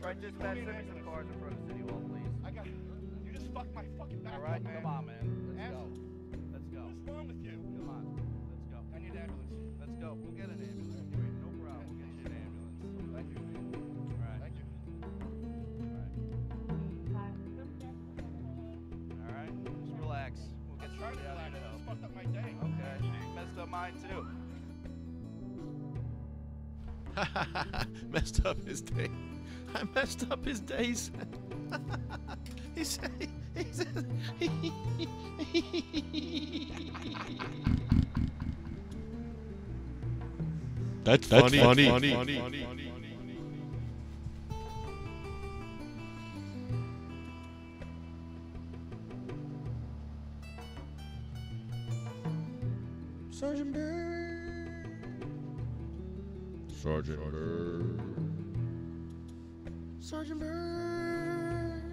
Right, dispatch, send me some cars in front of City Hall, please. You just fucked my fucking back. All right, man. come on, man. Let's go. Let's go. What's wrong with you? Come on. Let's go. I need an ambulance. Let's go. We'll get an ambulance for you. No problem. We'll get you an ambulance. Thank you. All right. Thank you. All right. Just relax. We'll get Try to somebody out relax. here to You help. just fucked up my day. Okay. You messed up mine too. Messed up his day. I messed up his days. He said. That's funny. Sergeant Bird. Sergeant Bird. Sergeant Bird.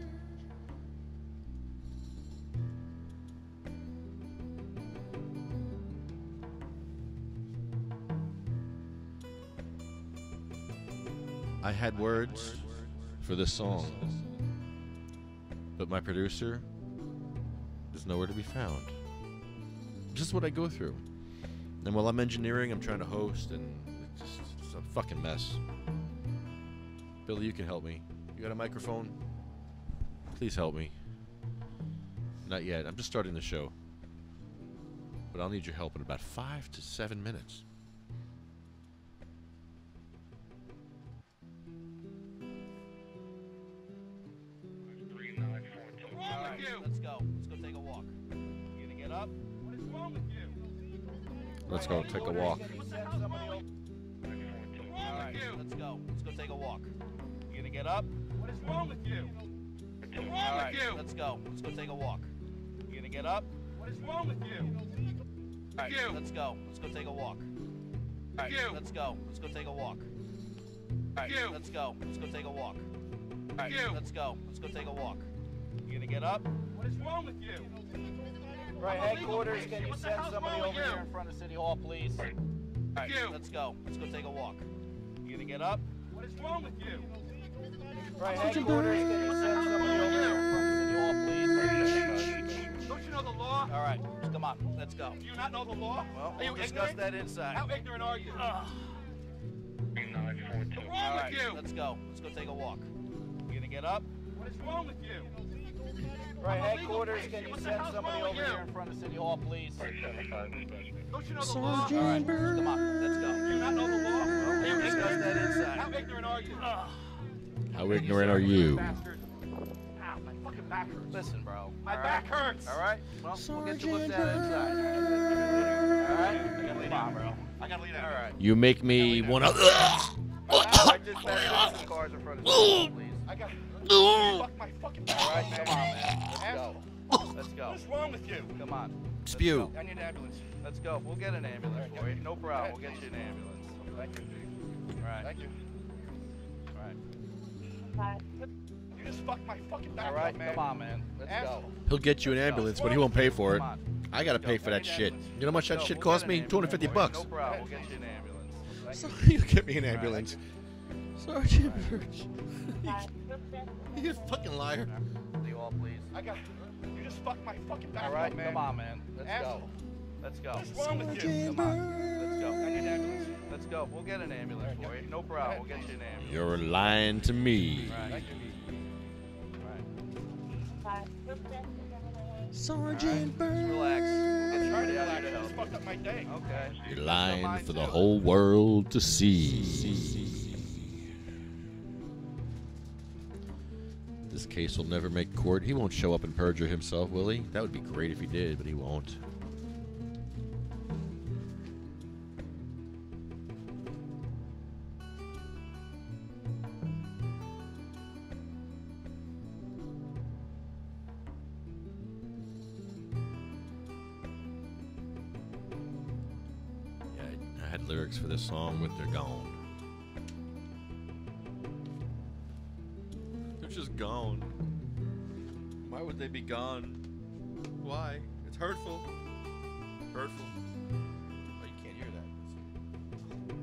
I had words for this song, but my producer is nowhere to be found. Just what I go through. And while I'm engineering, I'm trying to host, and it's a fucking mess. Billy, you can help me. You got a microphone? Please help me. Not yet. I'm just starting the show. But I'll need your help in about 5 to 7 minutes. All right, let's go. Let's go take a walk. You gonna get up? What is wrong with you? Let's go take a walk. All right, let's go. Let's go take a walk. You gonna get up? What is wrong with you? What's All wrong right, with you? let's go. Let's go take a walk. You gonna get up? What is wrong with you? All right, let's go. Let's go take a walk. All right, let's go. Let's go take a walk. All right, let's go. Let's go take a walk. All right, let's go. Let's go take a walk. You gonna get up? What is wrong with you? Right, I'm a legal headquarters, patient. can you What the send hell's somebody wrong over with here you? in front of City Hall, please? All right, let's go. Let's go take a walk. You gonna get up? What is wrong with you? Right, headquarters, can you send somebody over here in front of City Hall, please? Don't you know the law? All right, come on, let's go. Do you not know the law? Well, Are you we'll discuss ignorant? that inside. How ignorant are you? All What's wrong right, with you? let's go. Let's go take a walk. You gonna get up? What is wrong with you? Right, I'm a legal headquarters, patient. can you What the send hell's somebody wrong over with here you? in front of City Hall, please? Don't you know the law? All right, come on, let's go. Do you not know the law? Are you We'll discuss ignorant? that inside. How ignorant are you? How ignorant are you? Bastard. Ow, my fucking back hurts. Listen, bro. My all back hurts. All right, well, we'll get you looked at inside. All right, I gotta lead out, bro. I gotta leave that. All right. You make me wanna. I just send some cars in front of City Hall, please. I got. You fucked my fucking back. All right, come on, man. Let's go. Let's go. What's wrong with you? Come on. Let's Spew. go. I need an ambulance. Let's go. We'll get an ambulance for you. No problem. We'll get you an ambulance. Thank you. All right. Thank you. All right. You just fucked my fucking back All right. up, man. Come on, man. Let's go. He'll get you an ambulance, but he won't pay for it. Come on. I gotta pay for that shit. You know how much that shit cost me? $250 No bucks. problem. We'll get you an ambulance. So you get me an ambulance. Sergeant Birch. You fucking liar. City Hall, please. I got. You just fucked my fucking back All right. up, man. Come on, man. Let's go. Asshole. Let's go. What's wrong with you? Come on. Let's go. I need an ambulance. Let's go. We'll get an ambulance for you. No problem. We'll get you an ambulance. You're lying to me. All right. Thank you. All right. Sergeant Just relax. We'll get Try to somebody out relax. here to You help. just fucked up my day. Okay. You're Messed up lying mine for the too. whole world to see. This case will never make court. He won't show up and perjure himself, will he? That would be great if he did, but he won't. Yeah, I had lyrics for this song, but they're gone. They're just gone. Why would they be gone? Why? It's hurtful. Hurtful. Oh, you can't hear that.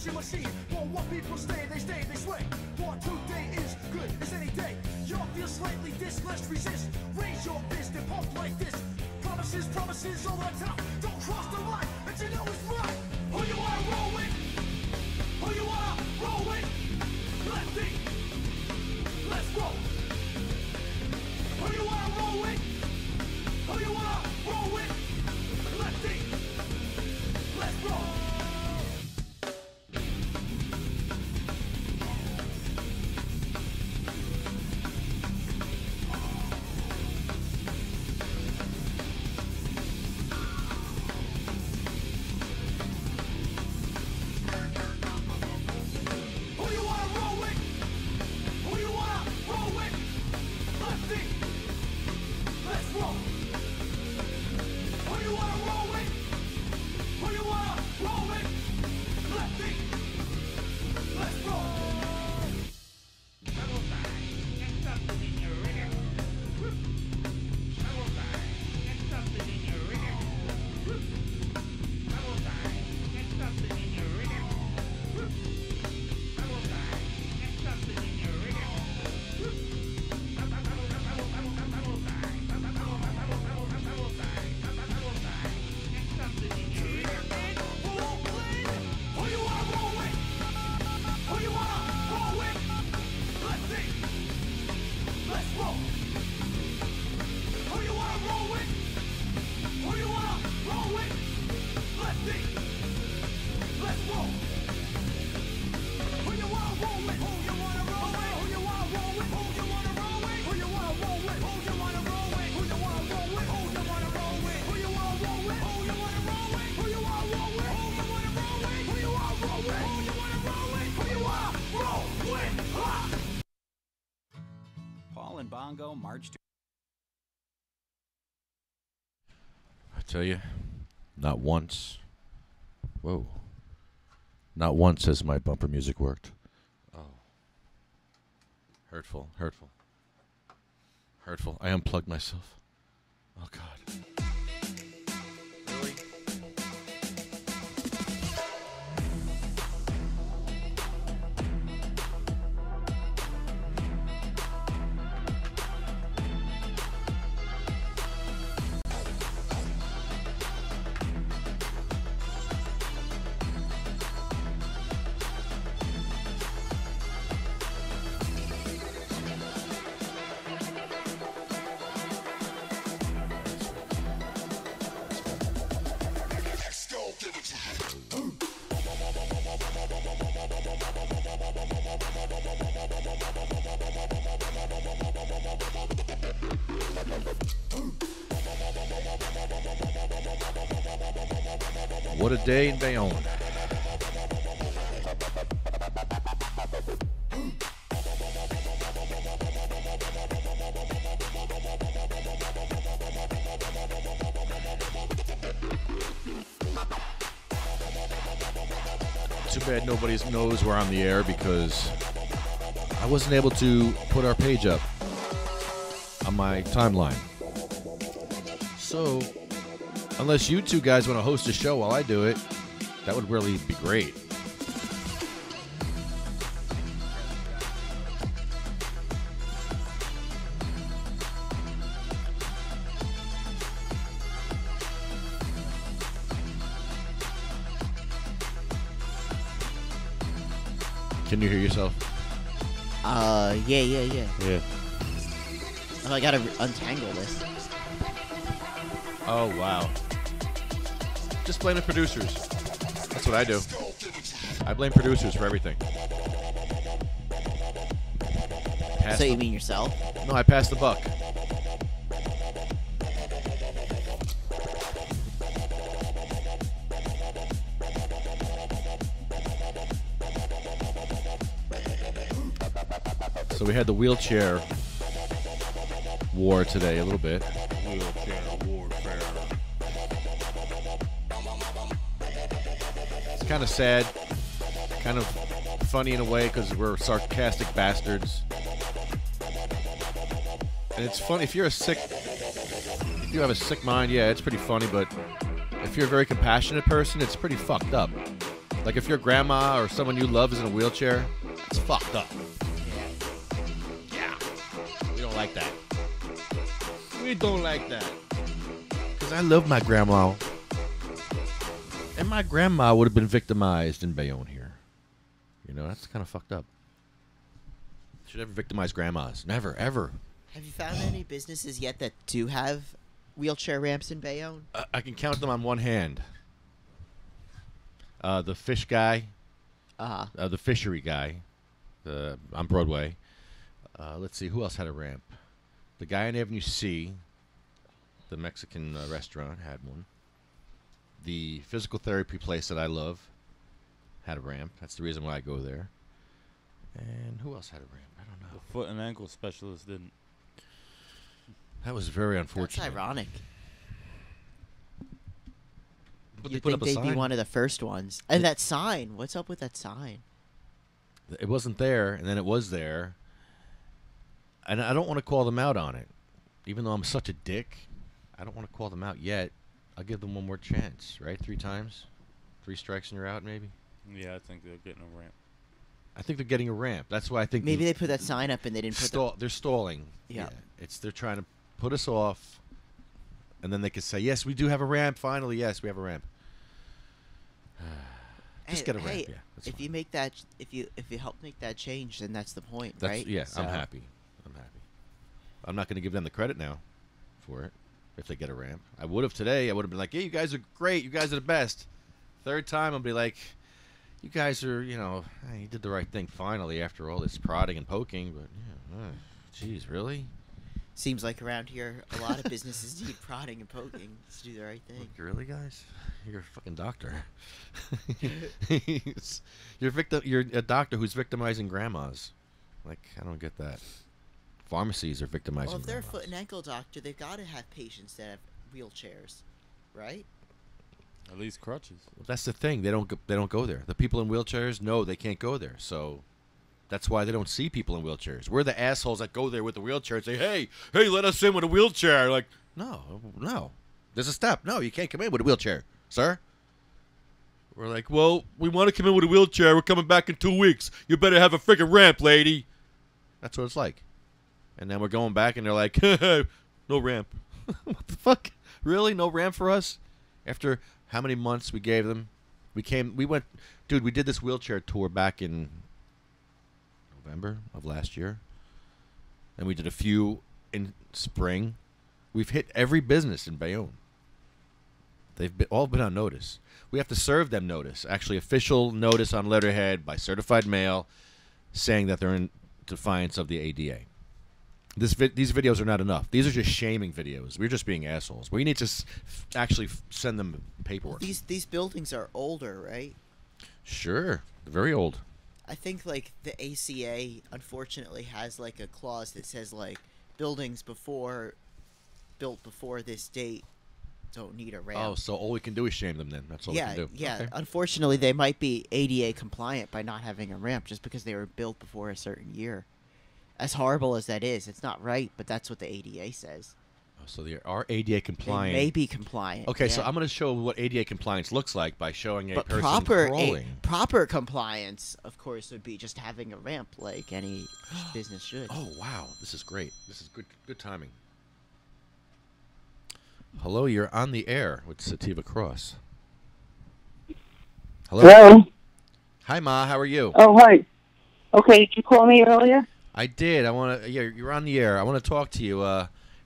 washing machine. For what people stay, they sway. For today is good as any day. Y'all feel slightly dis, let's resist. Raise your fist and pump like this. Promises, promises over the top. Don't cross the line, but you know it's right. Who you wanna roll with? Who you wanna roll with? Lefty, let's roll. Who you wanna roll with? Who you wanna roll with? Lefty, let's roll. Bongo March. I tell you, not once. Whoa. Not once has my bumper music worked. Oh. Hurtful, hurtful. Hurtful. I unplugged myself. Oh, God. Really? What a day in Bayonne. Too bad nobody knows we're on the air because I wasn't able to put our page up on my timeline. So, unless you two guys want to host a show while I do it, that would really be great. Can you hear yourself? Yeah. Yeah. Oh, I gotta untangle this. Oh, wow. Just blame the producers. That's what I do. I blame producers for everything. So you mean yourself? No, I passed the buck. So we had the wheelchair war today a little bit. Wheelchair warfare. It's kind of sad, kind of funny in a way because we're sarcastic bastards. And it's funny if you have a sick mind, yeah, it's pretty funny. But if you're a very compassionate person, it's pretty fucked up. Like if your grandma or someone you love is in a wheelchair, it's fucked up. Yeah. We don't like that. We don't like that. Because I love my grandma. And my grandma would have been victimized in Bayonne here. You know, that's kind of fucked up. Should never victimize grandmas. Never, ever. Have you found any businesses yet that do have wheelchair ramps in Bayonne? I can count them on one hand. The fish guy. The fishery guy. On Broadway. Let's see, who else had a ramp? The guy on Avenue C, the Mexican restaurant, had one. The physical therapy place that I love had a ramp. That's the reason why I go there. And who else had a ramp? I don't know. The foot and ankle specialist didn't. That was very unfortunate. That's ironic. But You'd they put think up a they'd sign. be one of the first ones. And that sign. What's up with that sign? It wasn't there, and then it was there. And I don't want to call them out on it. Even though I'm such a dick, I don't want to call them out yet. I'll give them one more chance, right? 3 times? 3 strikes and you're out, maybe? Yeah, I think they're getting a ramp. I think they're getting a ramp. That's why I think Maybe they put that sign up and they didn't put they're stalling. Yeah. They're trying to put us off, and then they could say, yes, we do have a ramp. Finally, yes, we have a ramp. Just get a ramp, yeah. That's If fine. you make that, if you help make that change, then that's the point, right? Yeah, So- I'm happy. I'm not going to give them the credit now for it if they get a ramp. I would have today. I would have been like, hey, you guys are great. You guys are the best. 3rd time, I'll be like, you guys are, you did the right thing finally after all this prodding and poking. But, yeah, geez, really? Seems like around here, a lot of businesses need prodding and poking to do the right thing. Look, really, guys? You're a fucking doctor. You're a doctor who's victimizing grandmas. Like, I don't get that. Pharmacies are victimizing. Well, if they're a grandmas. foot and ankle doctor, they've got to have patients that have wheelchairs, right? At least crutches. Well, that's the thing. They don't go there. The people in wheelchairs, no, they can't go there. So that's why they don't see people in wheelchairs. We're the assholes that go there with the wheelchair and say, hey, let us in with a wheelchair. Like, no. There's a step. No, you can't come in with a wheelchair, sir. We're like, well, we want to come in with a wheelchair. We're coming back in 2 weeks. You better have a freaking ramp, lady. That's what it's like. And then we're going back, and they're like, no ramp. What the fuck? Really? No ramp for us? After how many months we gave them? We did this wheelchair tour back in November of last year. And we did a few in spring. We've hit every business in Bayonne. They've all been on notice. We have to serve them notice, actually official notice on letterhead by certified mail, saying that they're in defiance of the ADA. These videos are not enough. These are just shaming videos. We're just being assholes. We need to actually send them paperwork. These buildings are older, right? Sure. They're very old. I think like the ACA unfortunately has like a clause that says like buildings built before this date don't need a ramp. Oh, so all we can do is shame them then. That's all we can do. Yeah. Okay. Unfortunately, they might be ADA compliant by not having a ramp just because they were built before a certain year. As horrible as that is, it's not right, but that's what the ADA says. Oh, so they are ADA compliant. They may be compliant. Okay, so yeah. I'm going to show what ADA compliance looks like by showing a But person crawling. proper compliance, of course, would be just having a ramp like any business should. Oh, wow. This is great. This is good timing. Hello, you're on the air with Sativa Cross. Hello? Hi, Ma. How are you? Oh, hi. Okay, did you call me earlier? I did. You're on the air. I want to talk to you.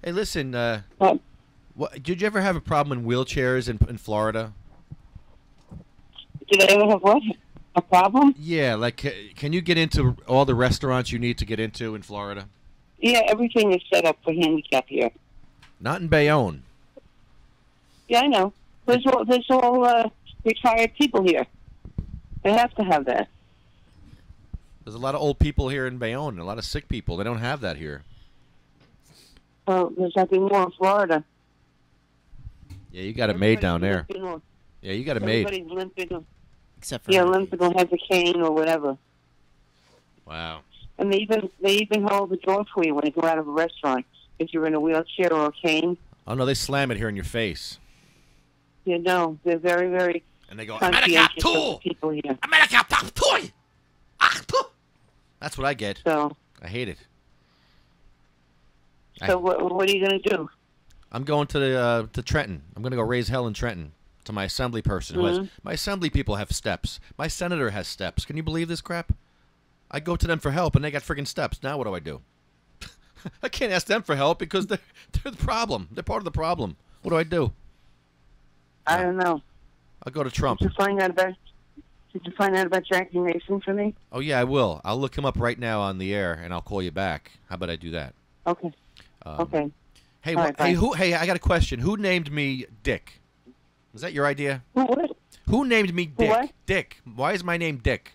Hey, listen. Did you ever have a problem in wheelchairs in Florida? Did I ever have what? A problem? Yeah, like, can you get into all the restaurants you need to get into in Florida? Yeah, everything is set up for handicap here. Not in Bayonne. Yeah, I know. There's all retired people here. They have to have that. There's a lot of old people here in Bayonne, and a lot of sick people. They don't have that here. Well, there's nothing more in Florida. Yeah, you got it made down there. Limping, Yeah, you got it made. everybody's limping. Except for Limping or has a cane or whatever. Wow. And they even hold the door for you when you go out of a restaurant. If you're in a wheelchair or a cane. Oh, no, they slam it here in your face. You know, they're very, very And they go, conscientious of the people here. That's what I get. So, I hate it. what are you going to do? I'm going to Trenton. I'm going to go raise hell in Trenton to my assembly person. Who has, my assembly people have steps. My senator has steps. Can you believe this crap? I go to them for help, and they got friggin' steps. Now what do? I can't ask them for help because they're the problem. They're part of the problem. What do? I don't know. I'll go to Trump. Did you find out about Jackie Mason for me? Oh, yeah, I will. I'll look him up right now on the air, and I'll call you back. How about I do that? Okay. Okay. Hey, right, hey, I got a question. Who named me Dick? Was that your idea? What? Who named me Dick? What? Dick. Why is my name Dick?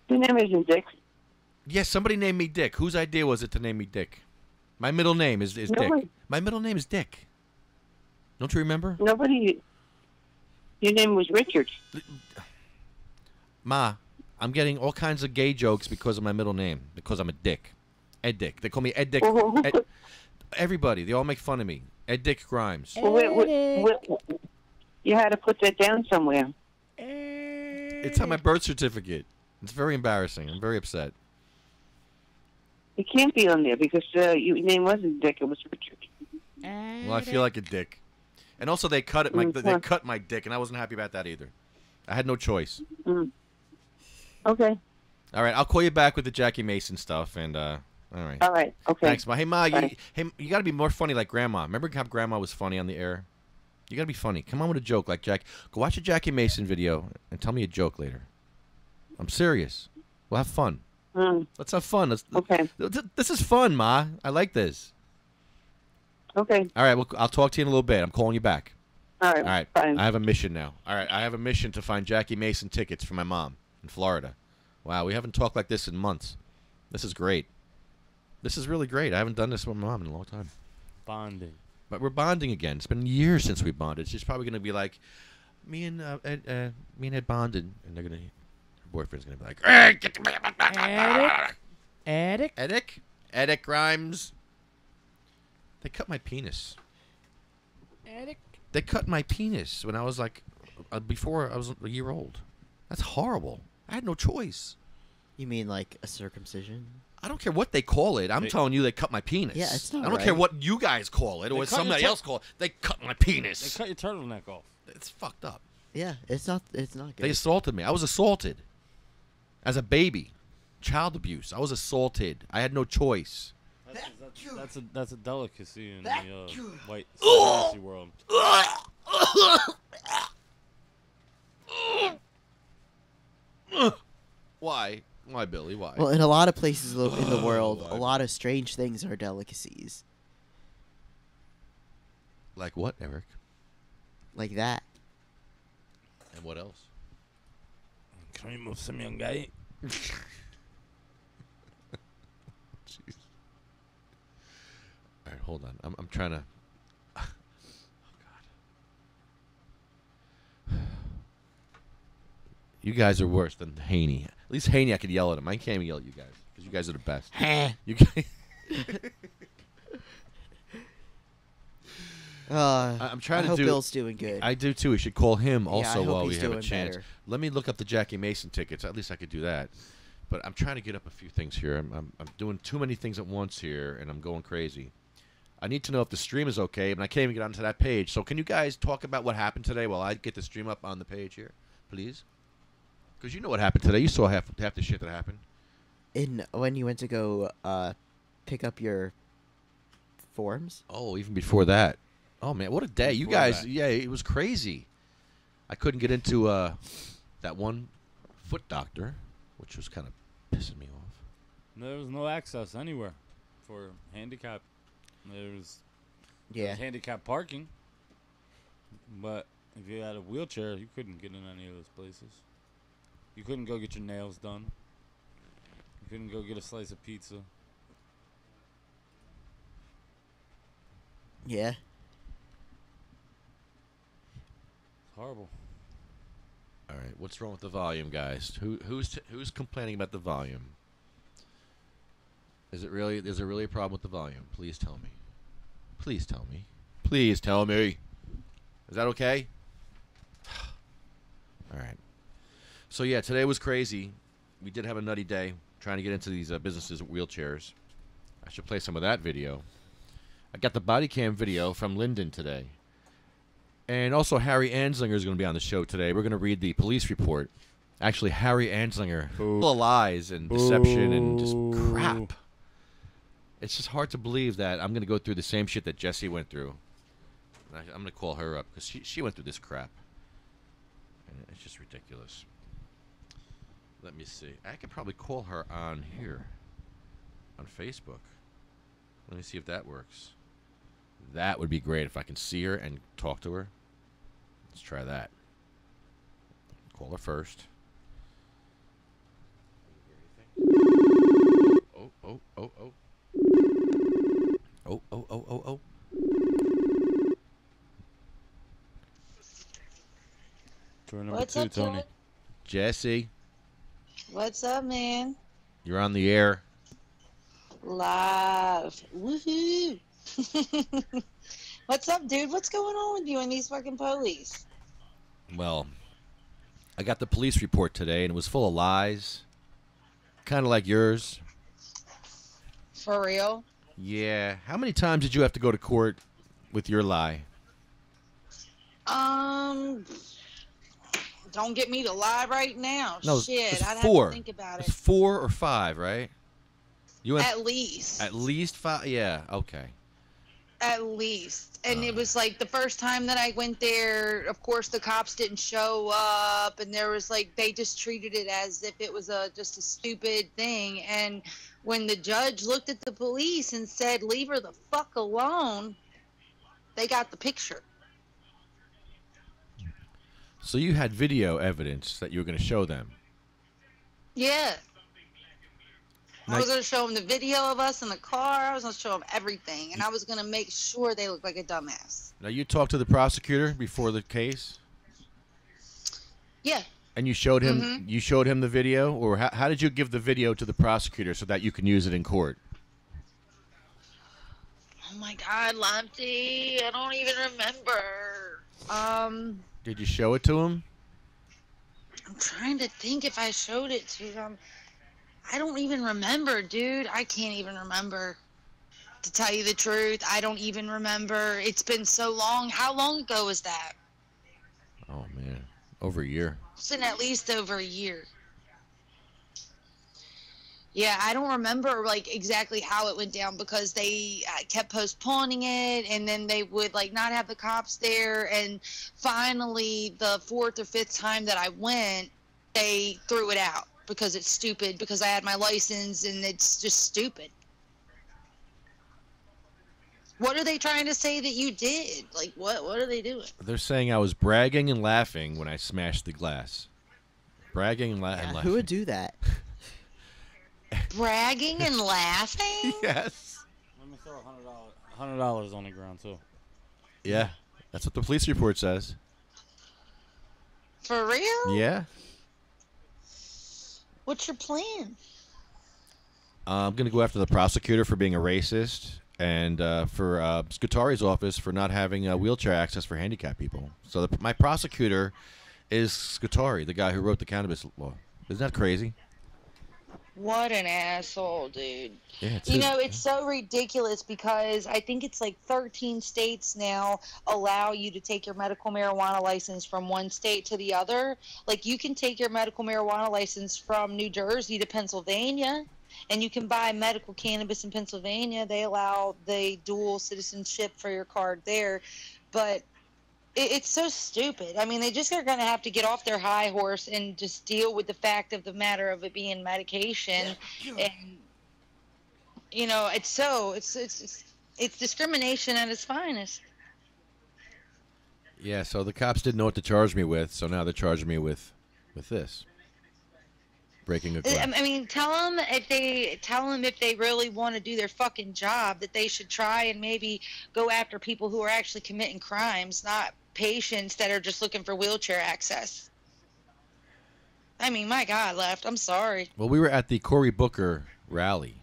Your name isn't Dick. Yes, somebody named me Dick. Whose idea was it to name me Dick? My middle name is Dick. My middle name is Dick. Don't you remember? Nobody. Your name was Richard. Ma, I'm getting all kinds of gay jokes because of my middle name, because I'm a dick. Ed Dick. They call me Ed Dick. Everybody, they all make fun of me. Ed Dick Grimes. Well, you had to put that down somewhere. It's on my birth certificate. It's very embarrassing. I'm very upset. It can't be on there because your name wasn't Dick. It was Richard. Well, I feel like a dick. And also, they cut it. They cut my dick, and I wasn't happy about that either. I had no choice. Okay. All right, I'll call you back with the Jackie Mason stuff, and all right. All right. Okay. Thanks, Ma. Hey, Ma, you got to be more funny like Grandma. Remember how Grandma was funny on the air? You got to be funny. Come on with a joke like Jack. Go watch a Jackie Mason video and tell me a joke later. I'm serious. We'll have fun. Let's have fun. Okay. This is fun, Ma. I like this. Okay. All right, well, I'll talk to you in a little bit. I'm calling you back. All right. All right. Fine. I have a mission now. All right, I have a mission to find Jackie Mason tickets for my mom in Florida. Wow, we haven't talked like this in months. This is great. This is really great. I haven't done this with my mom in a long time. Bonding. But we're bonding again. It's been years since we bonded. She's probably going to be like, me and Ed bonded. And they're going to, her boyfriend's going to be like, hey, get the Edic Grimes. They cut my penis. They cut my penis when I was like, before I was a year old. That's horrible. I had no choice. You mean like a circumcision? I don't care what they call it. I'm telling you, they cut my penis. Yeah, it's not I don't care what you guys call it or what somebody else call it. They cut my penis. They cut your turtleneck off. It's fucked up. Yeah, it's not good. They assaulted me. I was assaulted as a baby. Child abuse. I was assaulted. I had no choice. That's a delicacy in the white supremacy world. Why? Why, Billy? Why? Well, in a lot of places in the world, a lot of strange things are delicacies. Like what, Eric? Like that. And what else? Can we move some young guy? Jeez. All right, hold on. I'm trying to. Oh God. You guys are worse than Haney. At least Haney, I could yell at him. I can't even yell at you guys because you guys are the best. You guys. I'm trying I to hope do. Bill's doing good. I do too. We should call him also I hope while we he's have a doing chance. better. Let me look up the Jackie Mason tickets. At least I could do that. But I'm trying to get up a few things here. I'm doing too many things at once here, and I'm going crazy. I need to know if the stream is okay, but I can't even get onto that page. So can you guys talk about what happened today while I get the stream up on the page here, please? Because you know what happened today. You saw half the shit that happened. When you went to go pick up your forms? Oh, even before that. Oh, man, what a day. You Before guys, that. yeah, it was crazy. I couldn't get into that one foot doctor, which was kind of pissing me off. There was no access anywhere for handicap. There was handicap parking, but if you had a wheelchair, you couldn't get in any of those places. You couldn't go get your nails done. You couldn't go get a slice of pizza. Yeah. It's horrible. All right, what's wrong with the volume, guys? Who's complaining about the volume? Is there really a problem with the volume? Please tell me. Please tell me. Please tell me. Is that okay? All right. So, yeah, today was crazy. We did have a nutty day trying to get into these businesses with wheelchairs. I should play some of that video. I got the body cam video from Linden today. And also Harry Anslinger is going to be on the show today. We're going to read the police report. Actually, Harry Anslinger, full of lies and deception and just crap. It's just hard to believe that I'm going to go through the same shit that Jessi went through. I'm going to call her up because she went through this crap. And it's just ridiculous. Let me see. I could probably call her on here, on Facebook. Let me see if that works. That would be great if I can see her and talk to her. Let's try that. Call her first. Oh. Oh. What's up, Tony? Jessi. What's up, man? You're on the air. Live. Woohoo. What's up, dude? What's going on with you and these fucking police? Well, I got the police report today, and it was full of lies. Kind of like yours. For real? Yeah. How many times did you have to go to court with your lie? Don't get me to lie right now. No, Shit, it's I'd four. have to think about it. It's 4 or 5, right? You went At least. At least 5? Yeah, okay. At least. And it was like the first time that I went there, of course the cops didn't show up, and there was like, they just treated it as if it was just a stupid thing. And when the judge looked at the police and said, leave her the fuck alone, they got the picture. So you had video evidence that you were going to show them? Yeah. Now, I was going to show them the video of us in the car. I was going to show them everything. And I was going to make sure they looked like a dumbass. Now, you talked to the prosecutor before the case? Yeah. And you showed him you showed him the video? Or how did you give the video to the prosecutor so that you can use it in court? Oh, my God, Lefty. I don't even remember. Did you show it to him? I'm trying to think if I showed it to them. I don't even remember, dude. I can't even remember. To tell you the truth, I don't even remember. It's been so long. How long ago was that? Oh, man. Over a year. It's been at least over a year. Yeah, I don't remember like exactly how it went down because they kept postponing it, and then they would like not have the cops there, and finally the 4th or 5th time that I went, they threw it out because it's stupid, because I had my license and it's just stupid. What are they trying to say that you did? Like what are they doing? They're saying I was bragging and laughing when I smashed the glass. Bragging and laughing. Who would do that? Bragging and laughing? Yes. Let me throw $100 on the ground too. Yeah, that's what the police report says. For real? Yeah. What's your plan? I'm going to go after the prosecutor for being a racist, and for Scutari's office for not having wheelchair access for handicapped people. So my prosecutor is Scutari, the guy who wrote the cannabis law. Isn't that crazy? What an asshole, dude. Yeah, you know, it's so ridiculous because I think it's like 13 states now allow you to take your medical marijuana license from one state to the other. Like, you can take your medical marijuana license from New Jersey to Pennsylvania, and you can buy medical cannabis in Pennsylvania. They allow the dual citizenship for your card there. But it's so stupid. I mean, they just are going to have to get off their high horse and just deal with the fact of the matter of it being medication. And, you know, it's discrimination at its finest. Yeah, so the cops didn't know what to charge me with, so now they're charging me with this. Breaking a glass. I mean, tell them if they really want to do their fucking job, that they should try and maybe go after people who are actually committing crimes, not patients that are just looking for wheelchair access. I mean, my God, Left, I'm sorry. Well, we were at the Cory Booker rally.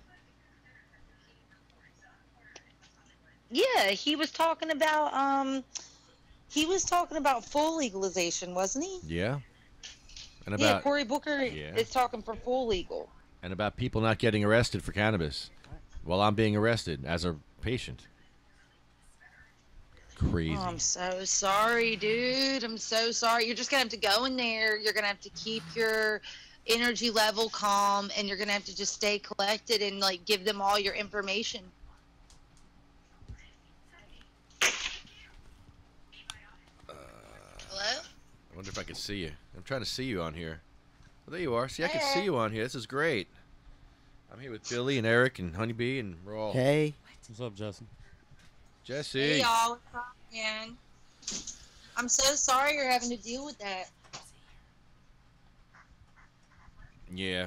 Yeah, he was talking about full legalization, wasn't he? Yeah. And about Cory Booker is talking for full legal. And about people not getting arrested for cannabis while I'm being arrested as a patient. Crazy. Oh, I'm so sorry, dude. I'm so sorry. You're just going to have to go in there. You're going to have to keep your energy level calm, and you're going to have to just stay collected and, like, give them all your information. Hello? I wonder if I can see you. I'm trying to see you on here. Well, there you are. See, I can see you on here. This is great. I'm here with Billy and Eric and Honeybee, and we're all... Hey. What's up, Justin? Jesse. Hey, y'all. What's up, man? I'm so sorry you're having to deal with that. Yeah.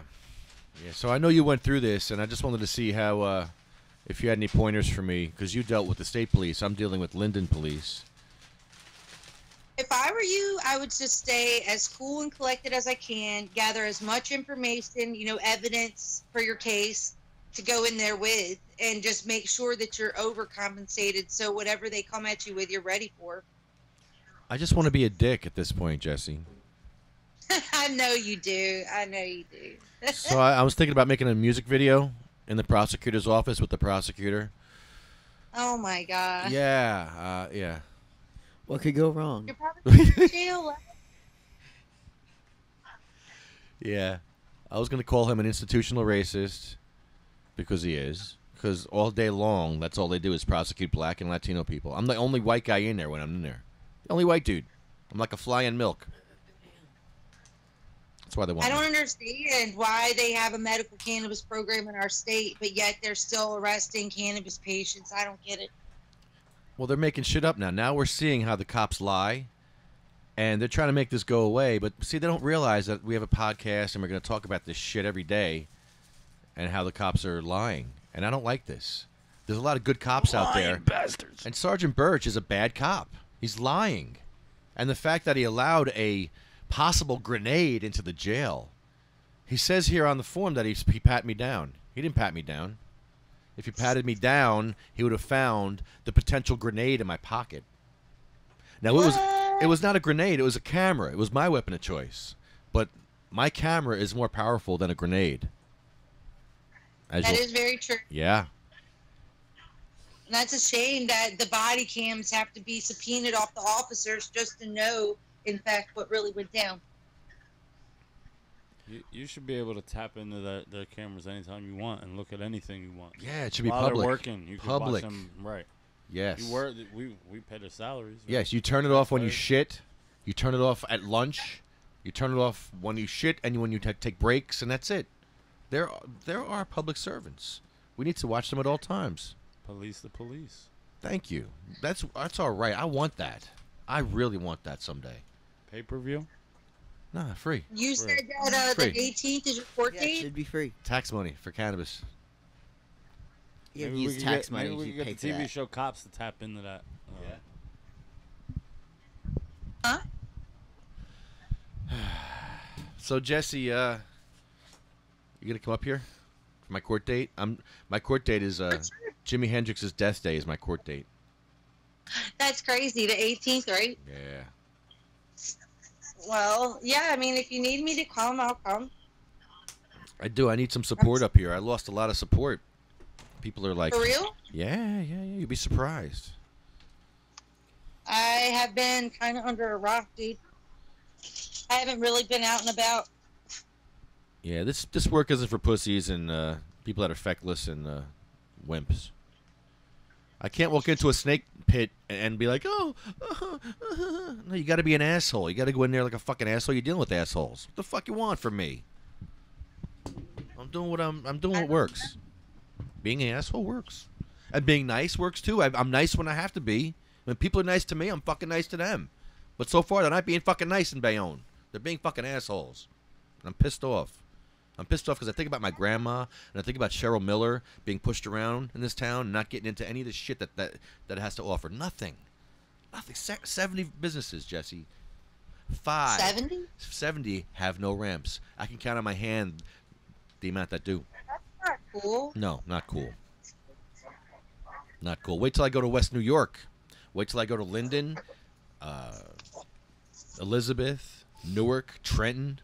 Yeah, so I know you went through this, and I just wanted to see how, if you had any pointers for me, because you dealt with the state police. I'm dealing with Linden police. If I were you, I would just stay as cool and collected as I can, gather as much information, evidence for your case to go in there with, and just make sure that you're overcompensated so whatever they come at you with, you're ready for. I just want to be a dick at this point, Jesse. I know you do. I know you do. So I was thinking about making a music video in the prosecutor's office with the prosecutor. Oh, my God. Yeah, yeah. What could go wrong? You're probably in jail. Yeah. I was going to call him an institutional racist, because he is. Because all day long, that's all they do is prosecute black and Latino people. I'm the only white guy in there when I'm in there. The only white dude. I'm like a fly in milk. That's why they want I don't me. understand why they have a medical cannabis program in our state, but yet they're still arresting cannabis patients. I don't get it. Well, they're making shit up now. Now we're seeing how the cops lie, and they're trying to make this go away. But, see, they don't realize that we have a podcast, and we're going to talk about this shit every day and how the cops are lying. And I don't like this. There's a lot of good cops out there. Bastards. And Sergeant Birch is a bad cop. He's lying. And the fact that he allowed a possible grenade into the jail. He says here on the form that he pat me down. He didn't pat me down. If he patted me down, he would have found the potential grenade in my pocket. Now, it was not a grenade. It was a camera. It was my weapon of choice. But my camera is more powerful than a grenade. That is very true. Yeah. And that's a shame that the body cams have to be subpoenaed off the officers just to know, in fact, what really went down. You should be able to tap into their cameras anytime you want and look at anything you want. Yeah, it should be While public. They're working, you can watch them. Right. Yes. We pay their salaries. Right? Yes, you turn it off when you shit. You turn it off at lunch. You turn it off when you shit and when you take breaks, and that's it. There are public servants. We need to watch them at all times. Police the police. Thank you. That's all right. I want that. I really want that someday. Pay-per-view? Nah, free. You said that the Free. 18th is your court Yeah, date? it should be free. Tax money for cannabis. You have Maybe use we could tax get, money maybe if we you could pay get for the TV that. show Cops to tap into that. Huh? So Jesse, you gonna come up here for my court date? My court date is Jimi Hendrix's death day is my court date. That's crazy. The 18th, right? Yeah. Well, yeah, I mean, if you need me to come, I'll come. I do. I need some support up here. I lost a lot of support. People are like, For real? Yeah. You'd be surprised. I have been kind of under a rock, dude. I haven't really been out and about. Yeah, this work isn't for pussies and people that are feckless and wimps. I can't walk into a snake pit and be like, oh, no, you got to be an asshole. You got to go in there like a fucking asshole. You're dealing with assholes. What the fuck you want from me? I'm doing what works. Being an asshole works, and being nice works too. I'm nice when I have to be. When people are nice to me, I'm fucking nice to them. But so far, they're not being fucking nice in Bayonne. They're being fucking assholes, and I'm pissed off. I'm pissed off because I think about my grandma and I think about Cheryl Miller being pushed around in this town and not getting into any of the shit that it has to offer. Nothing. 70 businesses, Jesse. 70 have no ramps. I can count on my hand the amount that do. That's not cool. No, not cool. Not cool. Wait till I go to West New York. Wait till I go to Linden, Elizabeth, Newark, Trenton.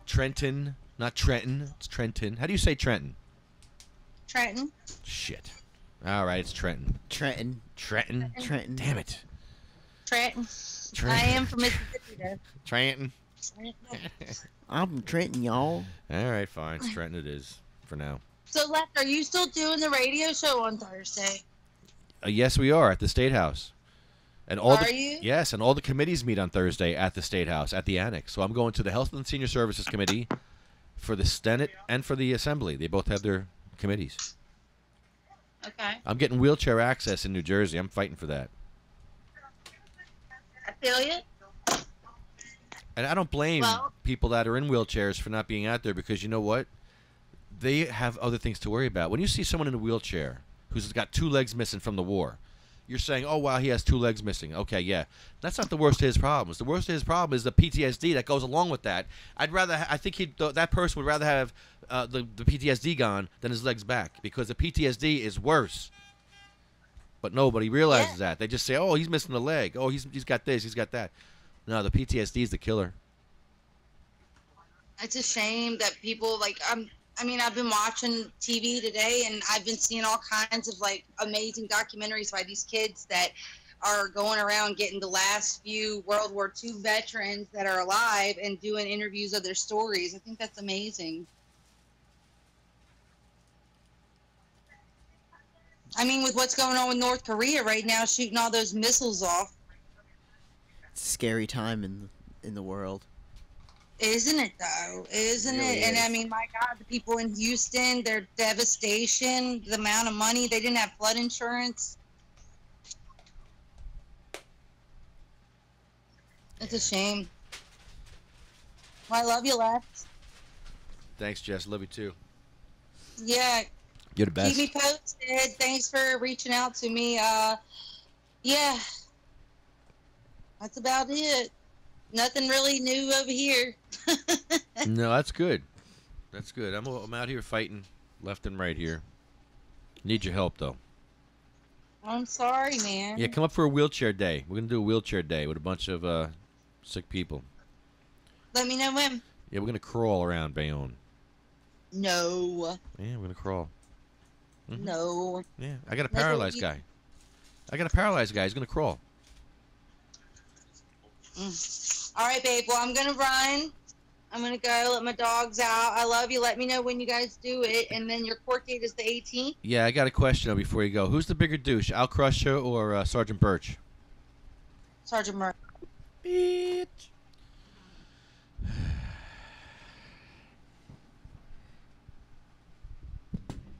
Trenton, not Trenton. It's Trenton. How do you say Trenton? Trenton. Shit. All right, it's Trenton. Trenton. Trenton. Trenton. Damn it. Trenton. Trenton. I am from Mississippi, though. Trenton. I'm from Trenton, y'all. All right, fine. It's Trenton it is for now. So, Left, are you still doing the radio show on Thursday? Yes, we are at the State House. And all Are you? Yes, and all the committees meet on Thursday at the State House, at the Annex. So I'm going to the Health and Senior Services Committee for the Senate and for the Assembly. They both have their committees. Okay. I'm getting wheelchair access in New Jersey. I'm fighting for that. I feel you. And I don't blame people that are in wheelchairs for not being out there because you know what? They have other things to worry about. When you see someone in a wheelchair who's got 2 legs missing from the war, you're saying, oh, wow, he has 2 legs missing. Okay, yeah. That's not the worst of his problems. The worst of his problem is the PTSD that goes along with that. I think that person would rather have the PTSD gone than his legs back because the PTSD is worse. But nobody realizes that. They just say, oh, he's missing a leg. Oh, he's got this, he's got that. No, the PTSD is the killer. It's a shame that people, like, I've been watching TV today, and I've been seeing all kinds of, like, amazing documentaries by these kids that are going around getting the last few World War II veterans that are alive and doing interviews of their stories. I think that's amazing. I mean, with what's going on with North Korea right now, shooting all those missiles off. It's a scary time in the world. Isn't it, though? Isn't Really it? And, is. I mean, my God, the people in Houston, their devastation, the amount of money. They didn't have flood insurance. It's a shame. Well, I love you, Lex. Thanks, Jess. Love you, too. Yeah. You're the best. Keep me posted. Thanks for reaching out to me. Yeah. That's about it. Nothing really new over here. No, that's good. That's good. I'm out here fighting left and right here. Need your help, though. I'm sorry, man. Yeah, come up for a wheelchair day. We're going to do a wheelchair day with a bunch of sick people. Let me know when. Yeah, we're going to crawl around Bayonne. No. Yeah, we're going to crawl. Mm-hmm. No. Yeah, I got a paralyzed guy. He's going to crawl. All right, babe. Well, I'm going to run. I'm going to go let my dogs out. I love you. Let me know when you guys do it. And then your court date is the 18th? Yeah, I got a question though before you go. Who's the bigger douche, Al Crusher or Sergeant Birch? Sergeant Murray. Bitch.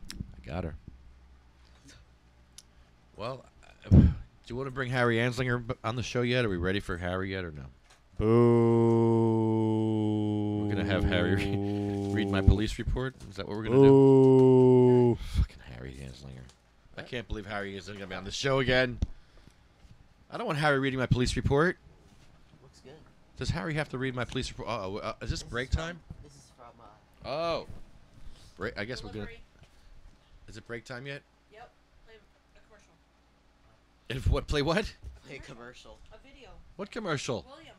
I got her. Well, do you want to bring Harry Anslinger on the show yet? Are we ready for Harry yet or no? Boo. We're going to have Harry read my police report? Is that what we're going to do? Fucking Harry Anslinger. I can't believe Harry isn't going to be on the show again. I don't want Harry reading my police report. Looks good. Does Harry have to read my police report? Is this break time? This is from, Oh. Break. I guess we're going to... Is it break time yet? Yep. Play a commercial. If what? Play what? Play a commercial. A video. What commercial? Williams.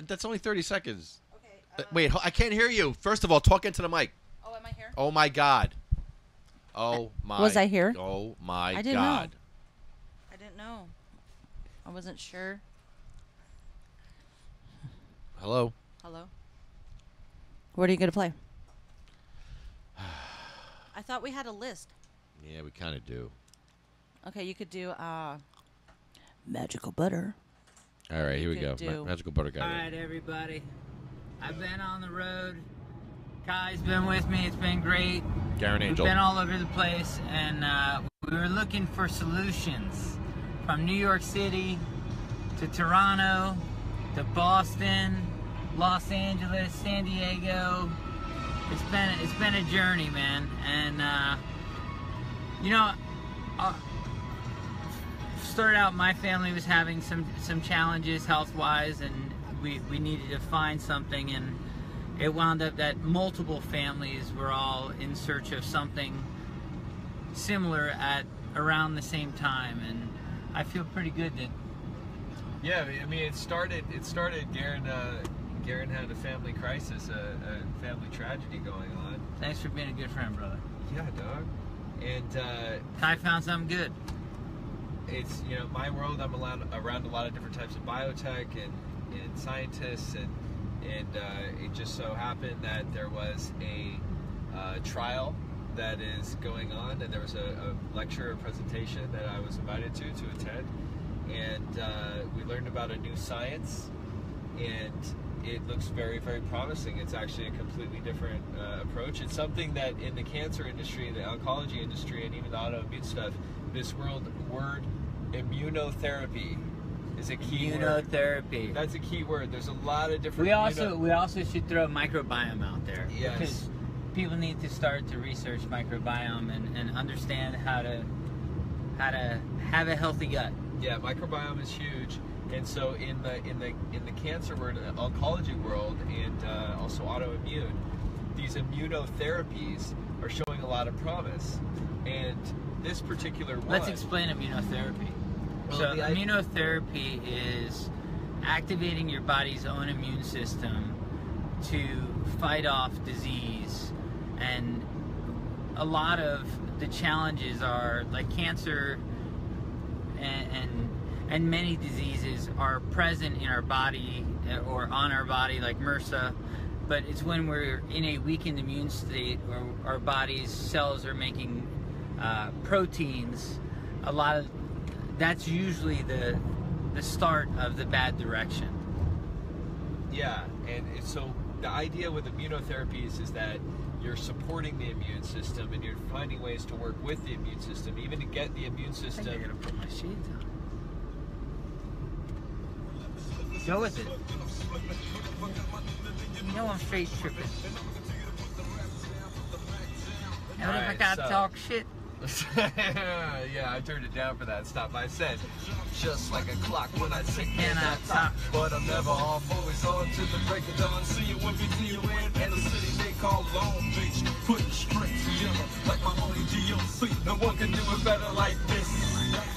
That's only 30 seconds. Okay. Wait, I can't hear you. First of all, talk into the mic. Oh, am I here? Oh, my God. Oh, my... Was I here? Oh, my I didn't God. know. I didn't know. I wasn't sure. Hello? Hello? What are you going to play? I thought we had a list. Yeah, we kind of do. Okay, you could do Magical Butter. All right, here we go. do- Magical Butter guy. All right, everybody. I've been on the road. Kai's been with me. It's been great. Garyn We've Angel. been all over the place, and we were looking for solutions from New York City to Toronto to Boston, Los Angeles, San Diego. It's been a journey, man, and started out, my family was having some challenges health-wise, and we needed to find something, and it wound up that multiple families were all in search of something similar at around the same time, and I feel pretty good that... Yeah, I mean, it started. Garyn Garyn had a family crisis, a family tragedy going on. Thanks for being a good friend, brother. Yeah, dog. And Kai found something good. It's, you know, my world, I'm around a lot of different types of biotech and scientists, and it just so happened that there was a trial that is going on, and there was a lecture, a presentation that I was invited to attend, and we learned about a new science, and it looks very, very promising. It's actually a completely different approach. It's something that in the cancer industry, the oncology industry, and even the autoimmune stuff, this word immunotherapy is a key word. Immunotherapy. That's a key word. There's a lot of different. We also should throw microbiome out there. Yes. Because people need to start to research microbiome and understand how to have a healthy gut. Yeah, microbiome is huge, and so in the cancer world, oncology world, and also autoimmune, these immunotherapies are showing a lot of promise. And this particular one. Let's explain immunotherapy. Well, So immunotherapy is activating your body's own immune system to fight off disease, and a lot of the challenges are like cancer and many diseases are present in our body or on our body, like MRSA, but it's when we're in a weakened immune state or our body's cells are making proteins. A lot of that's usually the start of the bad direction. Yeah, and so the idea with immunotherapies is that you're supporting the immune system and you're finding ways to work with the immune system, even to get the immune system. I think I gotta put my shades on. Go with it. You know I'm straight tripping. Now if I gotta talk shit. Yeah, I turned it down for that stop. I said, just like a clock when I tick and I top, but I'm never off, always on to the break of dawn. See you when we see you in the city they call Long Beach. Put it straight together like my only GOC. No one can do it better like this.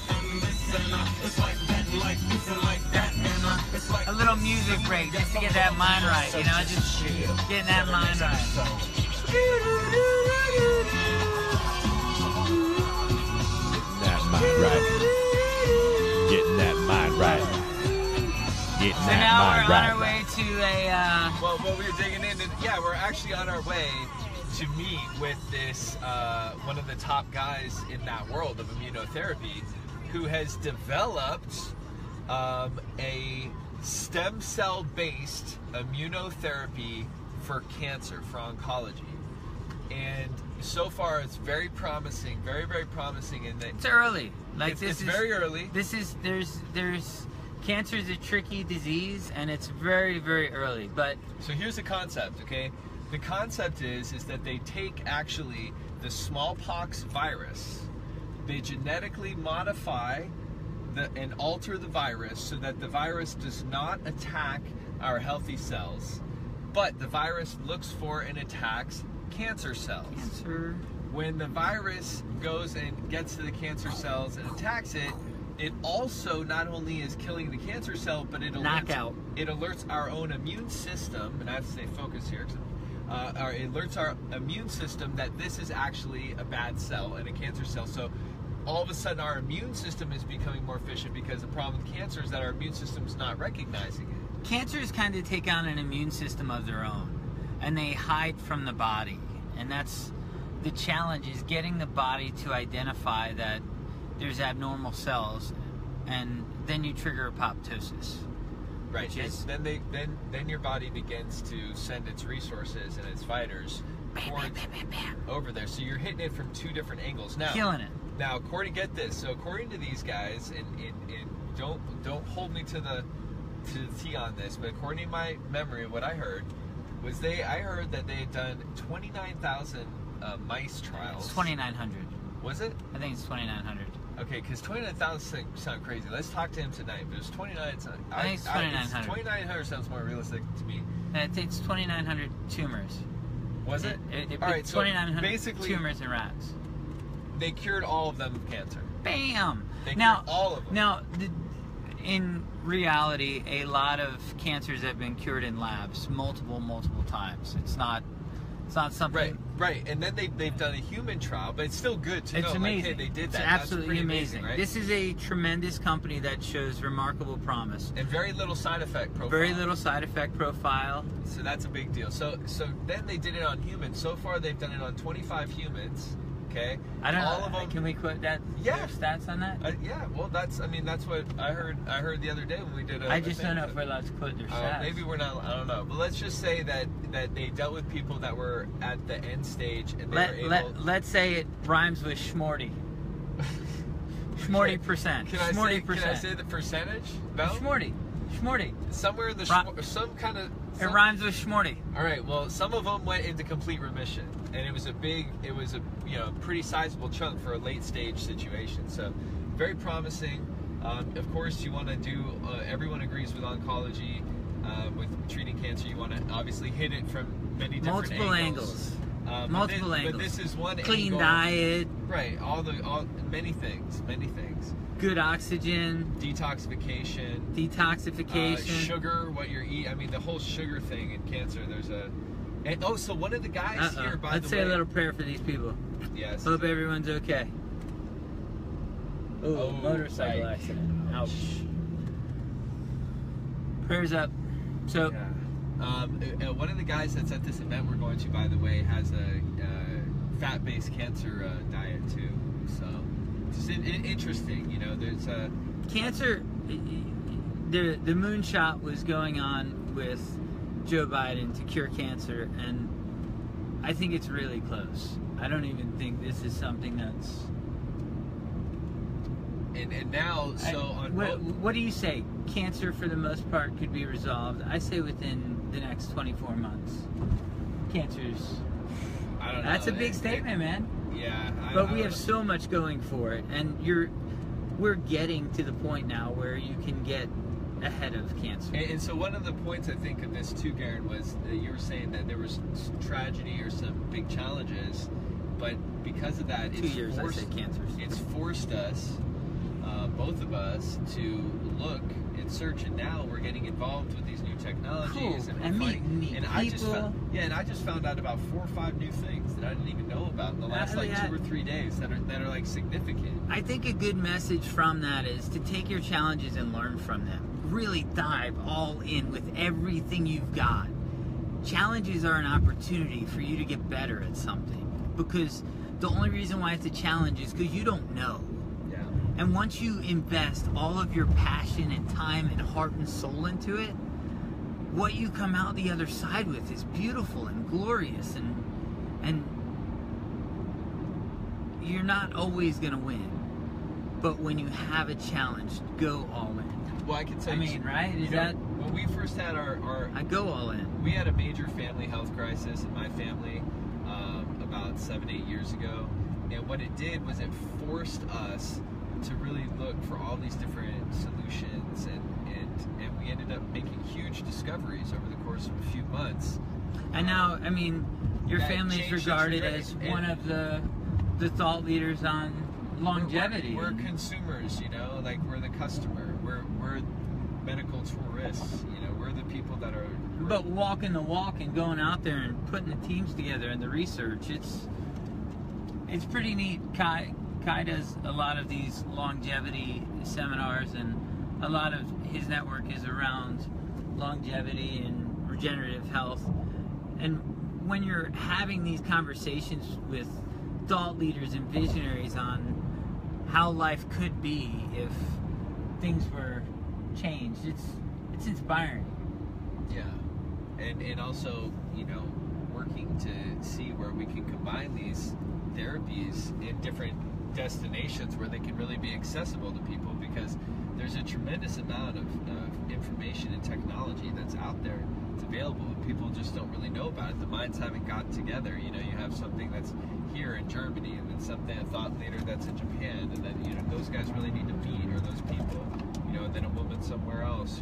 And this and it's like that, like this and like that, and it's like a little music break just to get that mind right, you know, just getting that mind right. Right. Getting that mind right. Getting so that now mind we're right. on our way to a... Well, we're digging in. Yeah, we're actually on our way to meet with this, one of the top guys in that world of immunotherapy, who has developed a stem cell-based immunotherapy for cancer, for oncology. And so far, it's very promising, very, very promising. In that it's early. Like it's very early. There's cancer is a tricky disease, and it's very, very early. But so here's the concept, okay? The concept is that they take actually the smallpox virus, they genetically modify and alter the virus so that the virus does not attack our healthy cells, but the virus looks for and attacks cancer cells. Cancer. When the virus goes and gets to the cancer cells and attacks it, it also not only is killing the cancer cell, but it alerts our own immune system, and I have to say focus here, it alerts our immune system that this is actually a bad cell and a cancer cell. So all of a sudden our immune system is becoming more efficient, because the problem with cancer is that our immune system is not recognizing it. Cancers kind of take on an immune system of their own, and they hide from the body, and that's the challenge, is getting the body to identify that there's abnormal cells, and then you trigger apoptosis. Right. Then your body begins to send its resources and its fighters over there. So you're hitting it from two different angles. Now, killing it. Now, according to these guys, and don't hold me to the T on this, but according to my memory of what I heard, was I heard that they had done 29,000 mice trials. It's 2,900. Was it? I think it's 2,900. Okay, because 29,000 sound crazy. Let's talk to him tonight. But it's 29,000. I think it's 2,900. 2,900 sounds more realistic to me. It's 2,900 tumors. Was it? All right, 2,900 basically tumors in rats. They cured all of them of cancer. Bam! They cured all of them. Now, in reality, a lot of cancers have been cured in labs multiple times. It's not something. Right. And then they've done a human trial, but it's still good to know. It's amazing. Like, hey, they did that. It's absolutely That's amazing. right? This is a tremendous company that shows remarkable promise. And very little side effect profile. Very little side effect profile. So that's a big deal. So then they did it on humans. So far they've done it on 25 humans. Okay. I don't all know. of them. Can we quote that? Yeah. Their stats on that? Yeah. Well, that's what I heard. I heard the other day when we did. I just don't know if we're allowed to quote their stats. Maybe we're not. I don't know. But let's just say that they dealt with people that were at the end stage, and let's say it rhymes with schmorty. Schmorty percent. Can I say the percentage? No. Schmorty. Somewhere in the some kind of. It rhymes with schmorty. All right. Well, some of them went into complete remission, and it was a pretty sizable chunk for a late stage situation. So, very promising. Of course, you want to do. Everyone agrees with oncology, with treating cancer. You want to obviously hit it from many different angles. Multiple angles. But this is one clean angle. diet. Right. Many things. Good oxygen. Detoxification. Sugar, what you're eating. I mean, the whole sugar thing in cancer. So one of the guys here, by the way. Let's say a little prayer for these people. Yes. Hope everyone's okay. Oh, motorcycle accident. Ouch. Prayers up. So. Yeah. One of the guys that's at this event we're going to, by the way, has a fat-based cancer diet too. So. It's interesting, there's a... Cancer, the moonshot was going on with Joe Biden to cure cancer, and I think it's really close. I don't even think this is something that's... And now, what do you say? Cancer, for the most part, could be resolved. I say within the next 24 months. Cancer's... I don't know. That's a big statement, man. Yeah. But we have so much going for it, and we're getting to the point now where you can get ahead of cancer. And so one of the points I think of this too, Garyn, was that you were saying that there was some tragedy or some big challenges, but because of that, it's forced us, both of us, to look and search, and now we're getting involved with these new technologies. Cool. And meet people. I just found out about 4 or 5 new things that I didn't even know about in the last 2 or 3 days that are like significant. I think a good message from that is to take your challenges and learn from them. Really dive all in with everything you've got. Challenges are an opportunity for you to get better at something, because the only reason why it's a challenge is because you don't know. And once you invest all of your passion and time and heart and soul into it, what you come out the other side with is beautiful and glorious, and you're not always going to win. But when you have a challenge, go all in. Well, I can tell you, right? When we first had I go all in. We had a major family health crisis in my family about 7-8 years ago. And what it did was it forced us to really look for all these different solutions, and we ended up making huge discoveries over the course of a few months. And now, I mean, your family's regarded as one of the thought leaders on longevity. We're consumers, like we're the customer. We're medical tourists, we're the people that are... But walking the walk and going out there and putting the teams together and the research, it's pretty neat. Kai does a lot of these longevity seminars, and a lot of his network is around longevity and regenerative health. And when you're having these conversations with thought leaders and visionaries on how life could be if things were changed, it's inspiring. Yeah. And also, working to see where we can combine these therapies in different destinations where they can really be accessible to people, because there's a tremendous amount of information and technology that's out there. It's available, and people just don't really know about it. The minds haven't got together. You have something that's here in Germany, and then a thought leader that's in Japan, and then those guys really need to meet, or those people, and then a woman somewhere else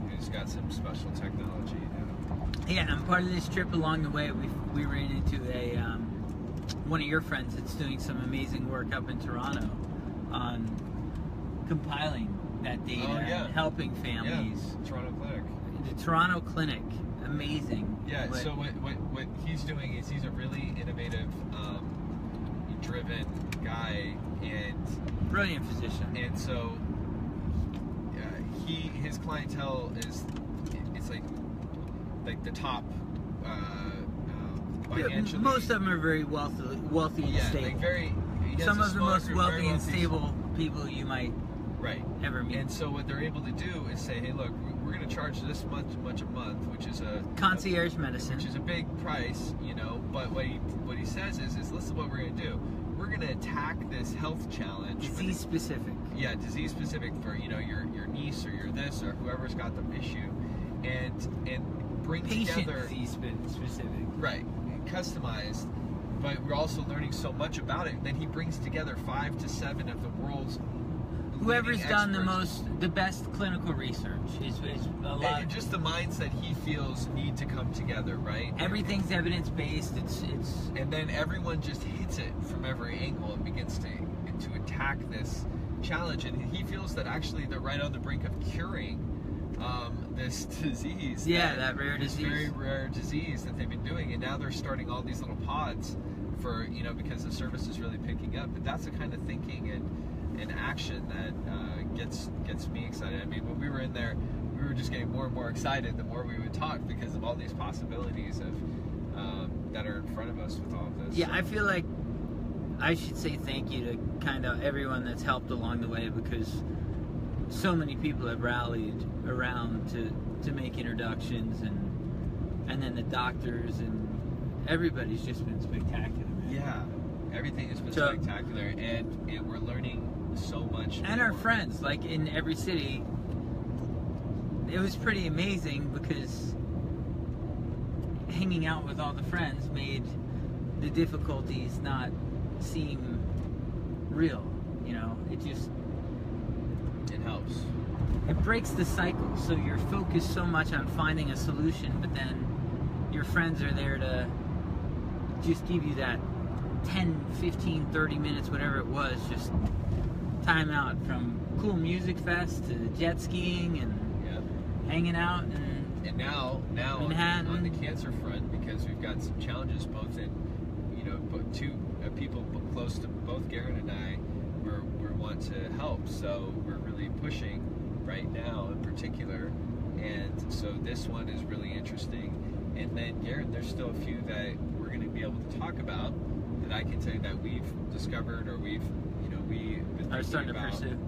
who's got some special technology. Yeah, and part of this trip along the way, we ran into one of your friends that's doing some amazing work up in Toronto on compiling that data yeah. and helping families. Yeah. Toronto Clinic. The Toronto Clinic, amazing. Yeah. So what he's doing is he's a really innovative, driven guy and brilliant physician. And so his clientele is like the top. Financially. Most of them are very wealthy and stable. Like some of the most wealthy and stable people you might ever meet. And so what they're able to do is say, hey, look, we're going to charge this much a month, which is a concierge medicine, which is a big price, you know. But what he says is listen to what we're going to do. We're going to attack this health challenge. Disease specific. Yeah, disease specific for your niece or your this or whoever's got the issue, and bring together disease specific. Right. Customized, but we're also learning so much about it that he brings together 5 to 7 of the world's whoever's done the best clinical research is a lot. And just the minds that he feels need to come together, right? Everything's evidence based. It's and then everyone just hits it from every angle and begins to attack this challenge, and he feels that actually they're right on the brink of curing this disease. Yeah, that rare disease. Very rare disease that they've been doing, and now they're starting all these little pods for, because the service is really picking up. But that's the kind of thinking and action that gets me excited. I mean, when we were in there, we were just getting more and more excited the more we would talk because of all these possibilities of that are in front of us with all of this. Yeah, I feel like I should say thank you to kind of everyone that's helped along the way, because so many people have rallied around to make introductions, and then the doctors and everybody's just been spectacular, man. Yeah, everything has been spectacular, and we're learning so much. And our friends, like in every city, it was pretty amazing because hanging out with all the friends made the difficulties not seem real. It helps. It breaks the cycle, so you're focused so much on finding a solution, but then your friends are there to just give you that 10, 15, 30 minutes, whatever it was, just time out from cool music fest to jet skiing and hanging out and now Manhattan. On the cancer front, because we've got some challenges both in two people close to both Garyn and I we want to help, so we're really pushing right now in particular, and so this one is really interesting. And then Garyn, there's still a few that we're going to be able to talk about that I can tell you that we've discovered or we've been are starting about. To pursue.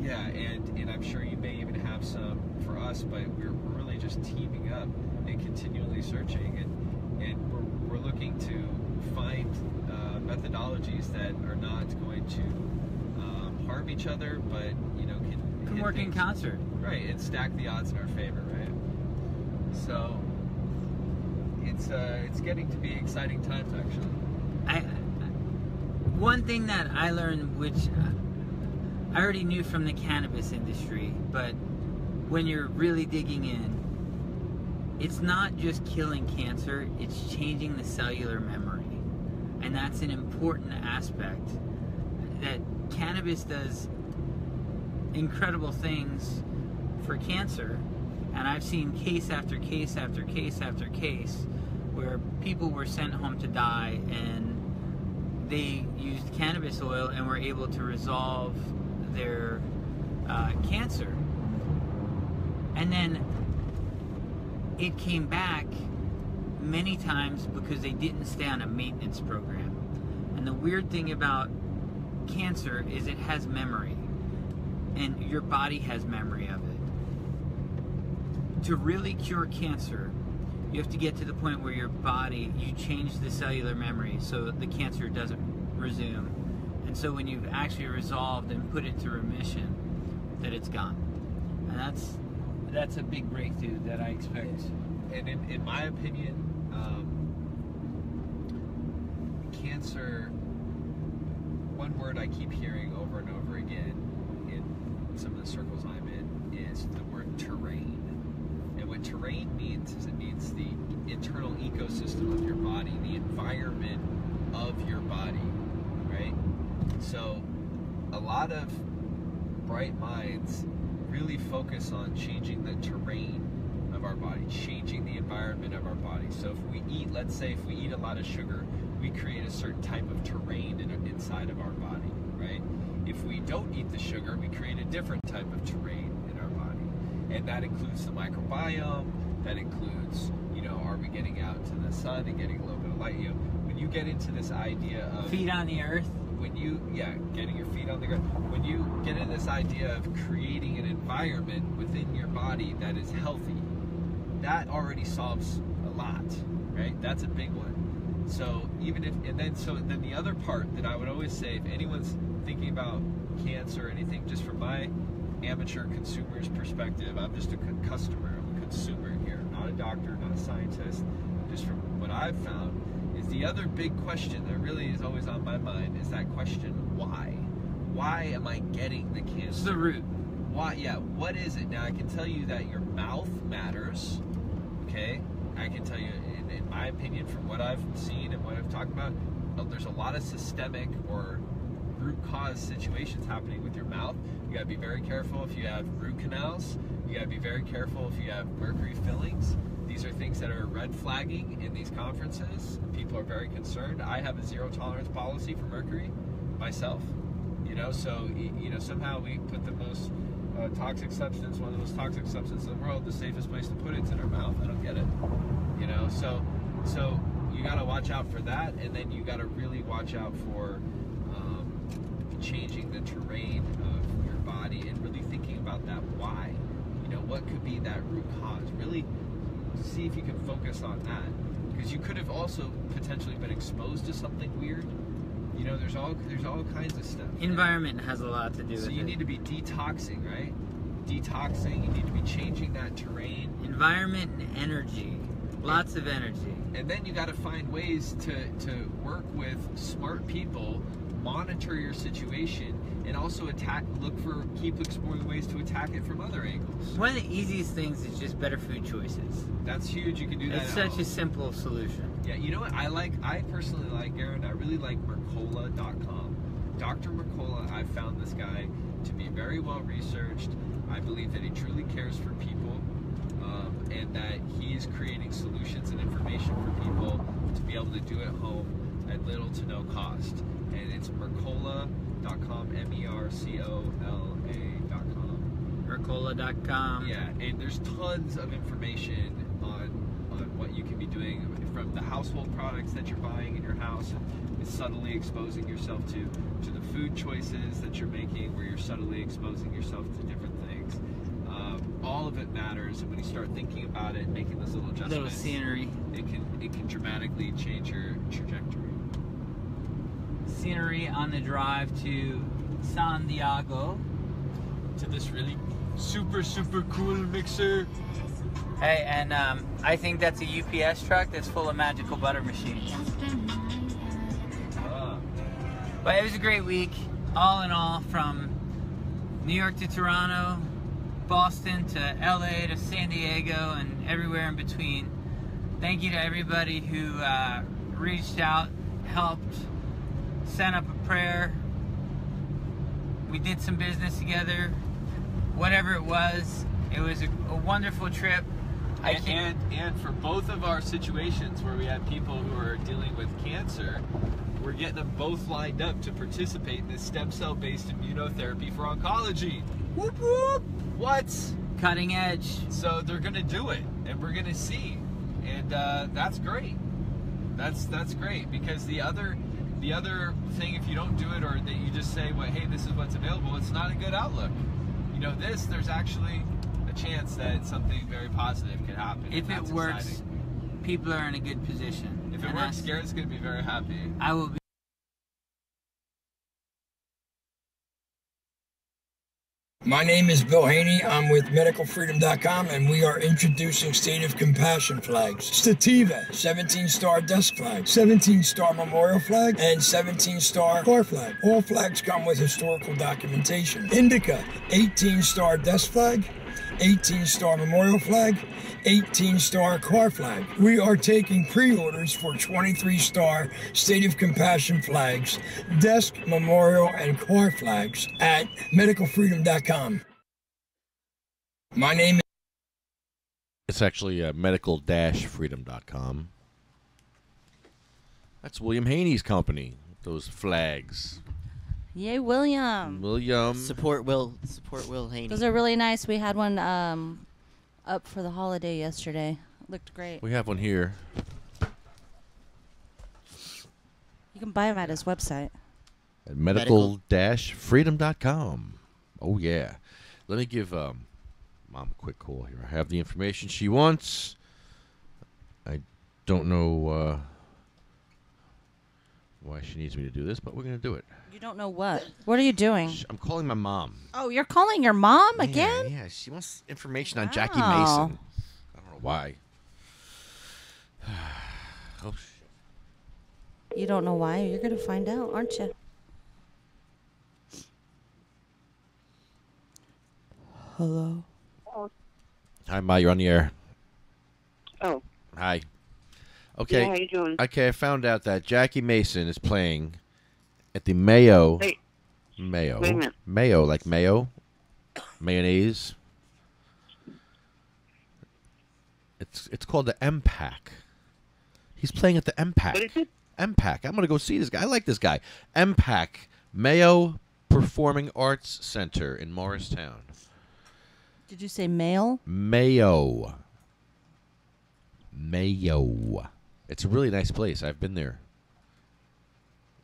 Yeah, and I'm sure you may even have some for us, but we're really just teaming up and continually searching, and we're looking to find methodologies that are not going to harm each other, but can work in concert, right, and stack the odds in our favor, right? So it's getting to be exciting times, actually. One thing that I learned, which I already knew from the cannabis industry, but when you're really digging in, it's not just killing cancer, it's changing the cellular memory. And that's an important aspect. That cannabis does incredible things for cancer, and I've seen case after case after case after case where people were sent home to die, and they used cannabis oil and were able to resolve their cancer. And then it came back many times because they didn't stay on a maintenance program. And the weird thing about cancer is it has memory, and your body has memory of it. To really cure cancer, you have to get to the point where your body, you change the cellular memory so the cancer doesn't resume. And so when you've actually resolved and put it to remission, that it's gone. And that's a big breakthrough that I expect. And in my opinion, cancer, one word I keep hearing over and over again in some of the circles I'm in is the word terrain. And what terrain means is it means the internal ecosystem of your body, the environment of your body, right? So a lot of bright minds really focus on changing the terrain of our body, changing the environment of our body. So if we eat, let's say if we eat a lot of sugar, we create a certain type of terrain inside of our body, right? If we don't eat the sugar, we create a different type of terrain in our body. And that includes the microbiome, that includes, you know, are we getting out to the sun and getting a little bit of light? You know, when you get into this idea of feet on the earth, when you, getting your feet on the ground, when you get in this idea of creating an environment within your body that is healthy, that already solves a lot, right? That's a big one. So even if, and then the other part that I would always say, if anyone's thinking about cancer or anything, just from my amateur consumer's perspective, I'm just a customer, I'm a consumer here, not a doctor, not a scientist. Just from what I've found, is the other big question that really is always on my mind is that question, why? Why am I getting the cancer? It's the root. Why? Yeah, what is it? Now I can tell you that your mouth matters, okay? I can tell you, in my opinion, from what I've seen and what I've talked about, there's a lot of systemic or root cause situations happening with your mouth. You gotta be very careful if you have root canals. You gotta be very careful if you have mercury fillings. These are things that are red flagging in these conferences. People are very concerned. I have a zero tolerance policy for mercury myself. You know, so, you know, somehow we put the most toxic substance, one of the most toxic substances in the world, the safest place to put it's in our mouth. I don't get it. You know, so you got to watch out for that, and then you got to really watch out for changing the terrain of your body and really thinking about that why. You know, what could be that root cause? Really see if you can focus on that, because you could have also potentially been exposed to something weird. You know, there's all kinds of stuff. Environment has a lot to do with it. So you need to be detoxing, right? Detoxing, you need to be changing that terrain. Environment and energy. Lots of energy. And then you got to find ways to work with smart people, monitor your situation, and also keep exploring ways to attack it from other angles. One of the easiest things is just better food choices. That's huge. You can do that. It's such a simple solution. Yeah, you know what I personally like, Garyn, I really like Mercola.com. Dr. Mercola, I found this guy to be very well researched. I believe that he truly cares for people, and that he is creating solutions and information for people to be able to do at home at little to no cost. And it's Mercola.com, MERCOLA.com. Mercola.com. Yeah, and there's tons of information on what you can be doing, from the household products that you're buying in your house and subtly exposing yourself to the food choices that you're making, where you're subtly exposing yourself to different things. All of it matters, and when you start thinking about it and making those little adjustments, little scenery, it can dramatically change your trajectory. Scenery on the drive to San Diego, to this really super cool mixer. Hey, and I think that's a UPS truck that's full of magical butter machines. But it was a great week, all in all, from New York to Toronto, Boston to LA to San Diego, and everywhere in between. Thank you to everybody who reached out, helped, sent up a prayer. We did some business together. Whatever it was a wonderful trip. And for both of our situations where we had people who are dealing with cancer, we're getting them both lined up to participate in this stem cell based immunotherapy for oncology. Whoop whoop! What? Cutting edge. So they're gonna do it, and we're gonna see, and that's great. That's great, because the other thing, if you don't do it, or that you just say, well, hey, this is what's available, it's not a good outlook. You know, there's actually a chance that something very positive could happen. If it works, people are in a good position. If it works, Garrett's going to be very happy. I will be. My name is Bill Haney. I'm with MedicalFreedom.com, and we are introducing State of Compassion flags. Stativa, 17-star desk flag, 17-star memorial flag, and 17-star car flag. All flags come with historical documentation. Indica, 18-star desk flag, 18-star memorial flag, 18-star car flag. We are taking pre-orders for 23-star State of Compassion flags, desk, memorial, and car flags at medicalfreedom.com. My name is... It's actually medical-freedom.com. That's William Haney's company. Those flags. Yay, William. William. Support Will Haney. Those are really nice. We had one up for the holiday yesterday. Looked great. We have one here. You can buy them at his website. At medical-freedom.com. Oh, yeah. Let me give Mom a quick call here. I have the information she wants. I don't know why she needs me to do this, but we're going to do it. You don't know what? What are you doing? I'm calling my mom. Oh, you're calling your mom again? Yeah, she wants information on Jackie Mason. I don't know why. Oh, you don't know why? You're going to find out, aren't you? Hello? Hi, Ma. You're on the air. Oh. Hi. Okay. Yeah, how you doing? Okay, I found out that Jackie Mason is playing at the Mayo. Wait. Mayo. Wait a minute. Mayo, like mayo. Mayonnaise. It's called the MPAC. He's playing at the MPAC. What is it? MPAC. I'm going to go see this guy. I like this guy. MPAC. Mayo Performing Arts Center in Morristown. Did you say male? Mayo. It's a really nice place. I've been there.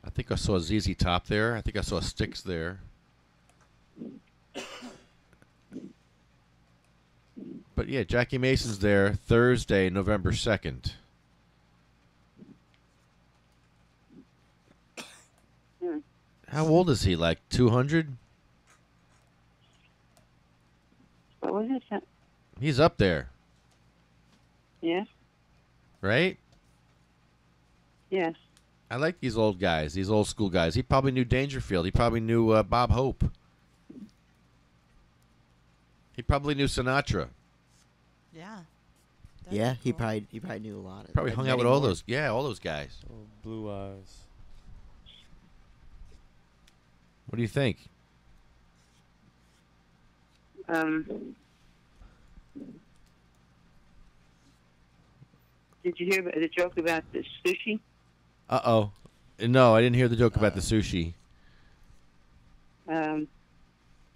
I think I saw ZZ Top there. I think I saw Styx there. But yeah, Jackie Mason's there Thursday, November 2nd. How old is he? Like 200? What was it? He's up there. Yes. Right? Yes. I like these old guys, these old school guys. He probably knew Dangerfield. He probably knew Bob Hope. He probably knew Sinatra. Yeah. Yeah, he probably knew a lot. Probably hung out with all those. Yeah, all those guys. Oh, blue eyes. What do you think? Did you hear the joke about the sushi? Uh-oh. No, I didn't hear the joke about the sushi. He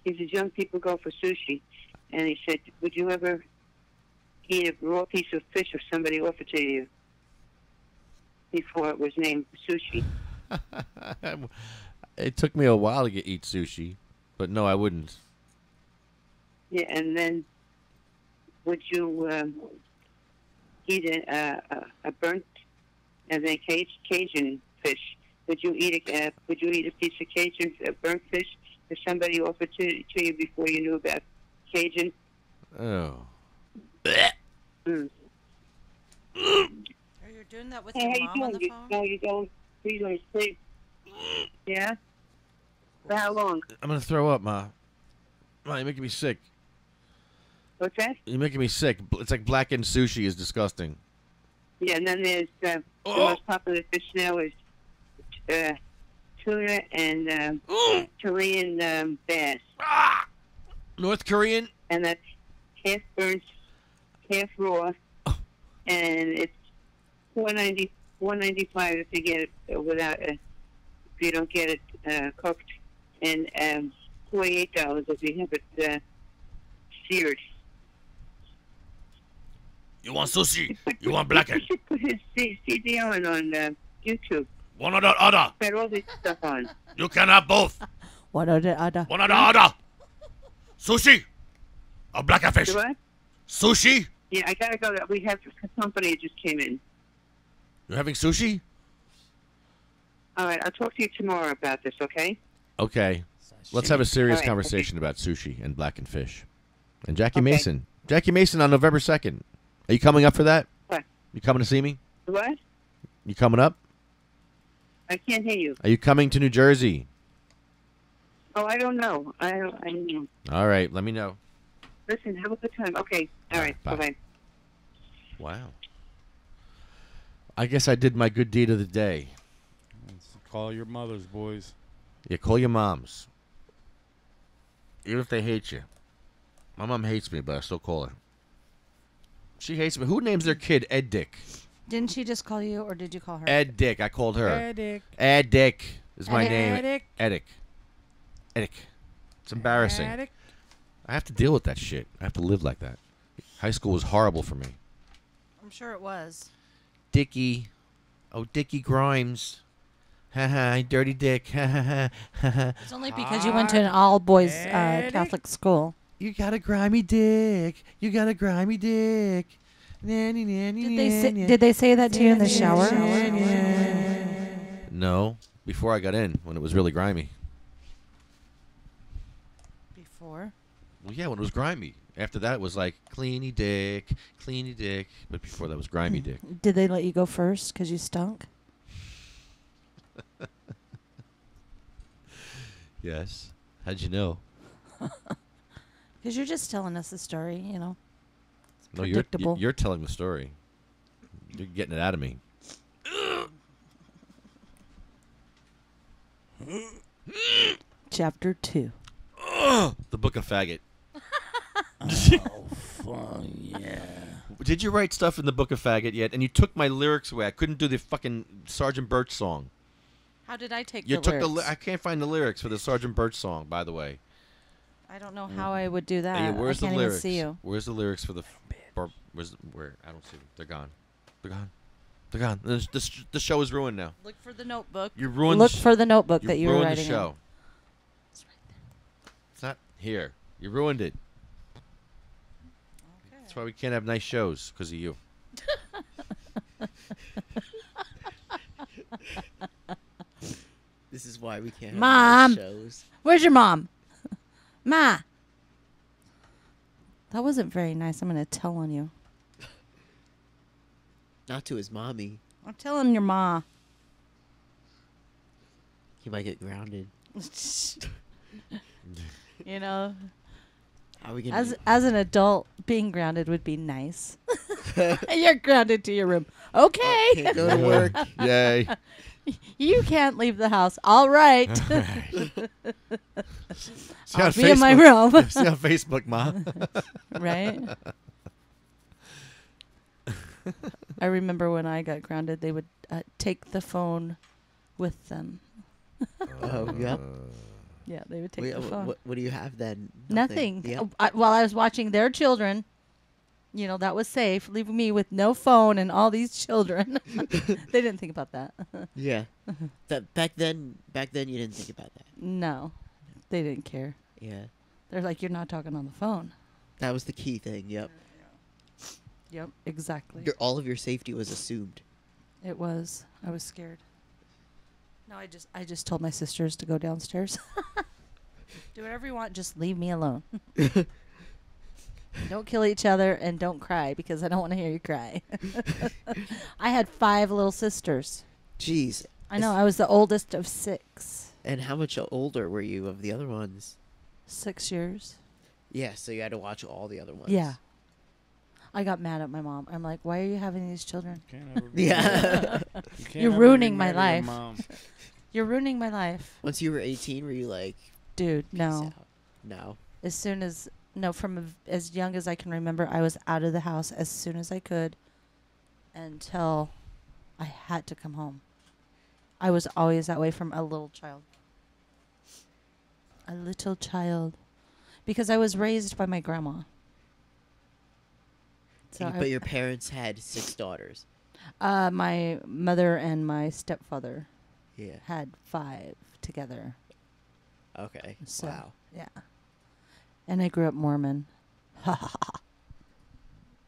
said, young people go for sushi. And he said, would you ever eat a raw piece of fish if somebody offered to you before it was named sushi? It took me a while to eat sushi, but no, I wouldn't. Yeah, and then would you eat a burnt and then Cajun fish? Would you eat a piece of Cajun burnt fish if somebody offered to you before you knew about Cajun? Oh. Mm. Are you doing that with your mom on the phone? No, you don't. Please don't sleep. Yeah? For how long? I'm going to throw up, Ma. Ma, you're making me sick. What's that? You're making me sick. It's like blackened sushi is disgusting. Yeah, and then there's the most popular fish now is tuna and Korean bass. North Korean? And that's half burnt, half raw, and it's $4.95 if you get it without if you don't get it cooked, and $48 if you have it seared. You want sushi? You want blackened? You should put his CD on YouTube. One or the other. Put all this stuff on. You can have both. One or the other. One or the other. Sushi or blackened fish? What? Sushi? Yeah, I gotta go. We have a company that just came in. You're having sushi? All right, I'll talk to you tomorrow about this, okay? Okay. Let's have a serious All right, conversation about sushi and blackened fish. And Jackie Mason. Jackie Mason on November 2nd. Are you coming up for that? What? You coming to see me? What? You coming up? I can't hear you. Are you coming to New Jersey? Oh, I don't know. I don't know. All right, let me know. Listen, have a good time. Okay. All right. Bye. Bye-bye. Wow. I guess I did my good deed of the day. Let's call your mothers, boys. Yeah, call your moms. Even if they hate you. My mom hates me, but I still call her. She hates me. Who names their kid Ed Dick? Didn't she just call you, or did you call her? Ed Dick. I called her. Ed Dick. Ed Dick is my Ed name. Dick. Edic. Edic. It's embarrassing. Edic. I have to deal with that shit. I have to live like that. High school was horrible for me. I'm sure it was. Dickie. Oh, Dickie Grimes. Ha ha, dirty dick. Ha ha ha. It's only because you went to an all-boys Catholic school. You got a grimy dick. You got a grimy dick. Nanny, nanny, Did they say that to you in the shower? No, before I got in, when it was really grimy. Before? Well, yeah, when it was grimy. After that, it was like, cleany dick, cleany dick. But before that was grimy dick. Did they let you go first because you stunk? Yes. How'd you know? Because you're just telling us the story, you know. It's No, predictable. you're telling the story. You're getting it out of me. Chapter 2. The Book of Faggot. Oh, fun, yeah. Did you write stuff in the Book of Faggot yet? And you took my lyrics away. I couldn't do the fucking Sergeant Birch song. How did I take You the took lyrics? I can't find the lyrics for the Sergeant Birch song, by the way. I don't know how I would do that. Hey, where's I can't the lyrics? even see you. Where's the lyrics for the... where? I don't see them. They're gone. They're gone. They're gone. The show is ruined now. Look for the notebook. You ruined Look for the notebook that you were ruined writing the show. in. It's right there. It's not here. You ruined it. Okay. That's why we can't have nice shows, because of you. This is why we can't have Mom, nice shows. where's your mom? Ma. That wasn't very nice. I'm going to tell on you. Not to his mommy. I'm telling your ma. He might get grounded. You know, How are we gonna as an adult, being grounded would be nice. You're grounded to your room. Okay. can't go to work. Yay. You can't leave the house. All right. See I'll on be in my Facebook. room. See on Facebook, Ma. Right? I remember when I got grounded, they would take the phone with them. Oh, yep. Yeah, they would take Wait, the phone. what do you have then? Nothing. Yep. While I was watching their children, you know, that was safe. Leaving me with no phone and all these children. They didn't think about that. Yeah. That back then you didn't think about that. No, they didn't care. Yeah. They're like, you're not talking on the phone. That was the key thing. Yep. Yep, exactly. All of your safety was assumed. It was. I was scared. No, I just told my sisters to go downstairs. Do whatever you want. Just leave me alone. Don't kill each other and don't cry because I don't want to hear you cry. I had 5 little sisters. Jeez. I know. I was the oldest of 6. And how much older were you of the other ones? 6 years. Yeah, so you had to watch all the other ones. Yeah. I got mad at my mom. I'm like, why are you having these children? Yeah. You're ruining my life. You're ruining my life. Once you were 18, were you like, dude, no. peace out? No. As soon as, no, from as young as I can remember, I was out of the house as soon as I could until I had to come home. I was always that way from a little child. A little child. Because I was raised by my grandma. So But your parents had 6 daughters. My mother and my stepfather Yeah. had 5 together. Okay. So, Wow. yeah. And I grew up Mormon.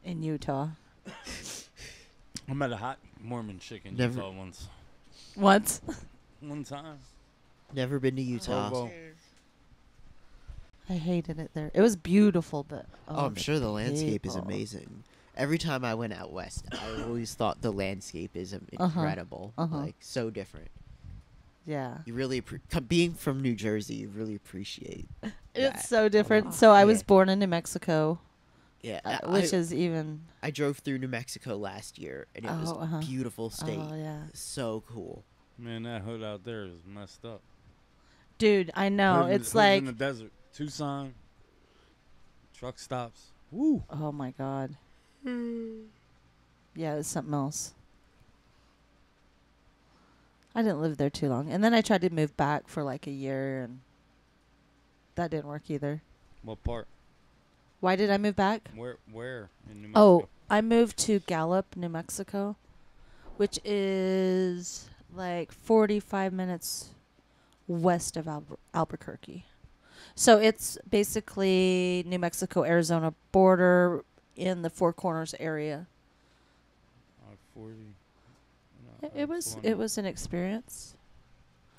In Utah. I met a hot Mormon chick in Never- Utah once. Once? One time. Never been to Utah. Provo. I hated it there. It was beautiful, but... Oh, I'm sure the landscape is people. amazing. Every time I went out west, I always thought the landscape is incredible. Like, so different. Yeah. You really being from New Jersey, you really appreciate. It's so different. So I was born in New Mexico. Yeah, which is even. I drove through New Mexico last year, and it was a beautiful state. Oh yeah. So cool. Man, that hood out there is messed up. Dude, I know. It's like in the desert, Tucson. Truck stops. Woo. Oh my God. Yeah, it's something else. I didn't live there too long. And then I tried to move back for like a year, and that didn't work either. What part? Why did I move back? Where in New Mexico? Oh, I moved to Gallup, New Mexico, which is like 45 minutes west of Albuquerque. So it's basically New Mexico-Arizona border in the Four Corners area. 40. It was an experience.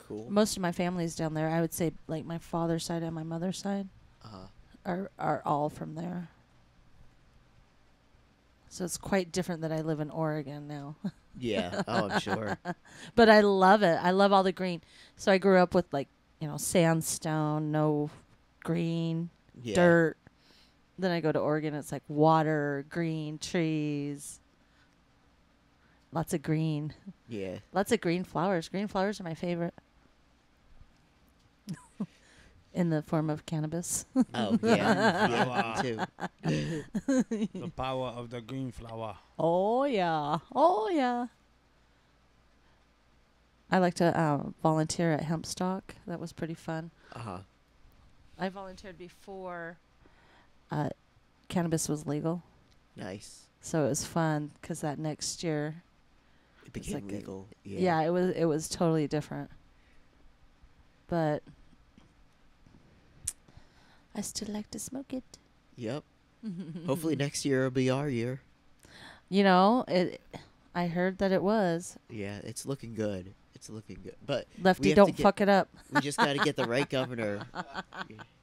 Cool. Most of my family's down there. I would say like my father's side and my mother's side are all from there. So it's quite different that I live in Oregon now. Yeah. Oh, I'm sure. But I love it. I love all the green. So I grew up with like, sandstone, no green, dirt. Then I go to Oregon, it's like water, green, trees. Lots of green. Yeah. Lots of green flowers. Green flowers are my favorite. In the form of cannabis. Oh, yeah. Yeah, too. The power of the green flower. Oh, yeah. Oh, yeah. I like to volunteer at Hempstock. That was pretty fun. Uh-huh. I volunteered before cannabis was legal. Nice. So it was fun because that next year it became legal. Yeah, it was totally different. But I still like to smoke it. Yep. Hopefully next year will be our year. I heard that it was. Yeah, it's looking good. It's looking good. But Lefty, don't fuck it up. We just got to get the right governor.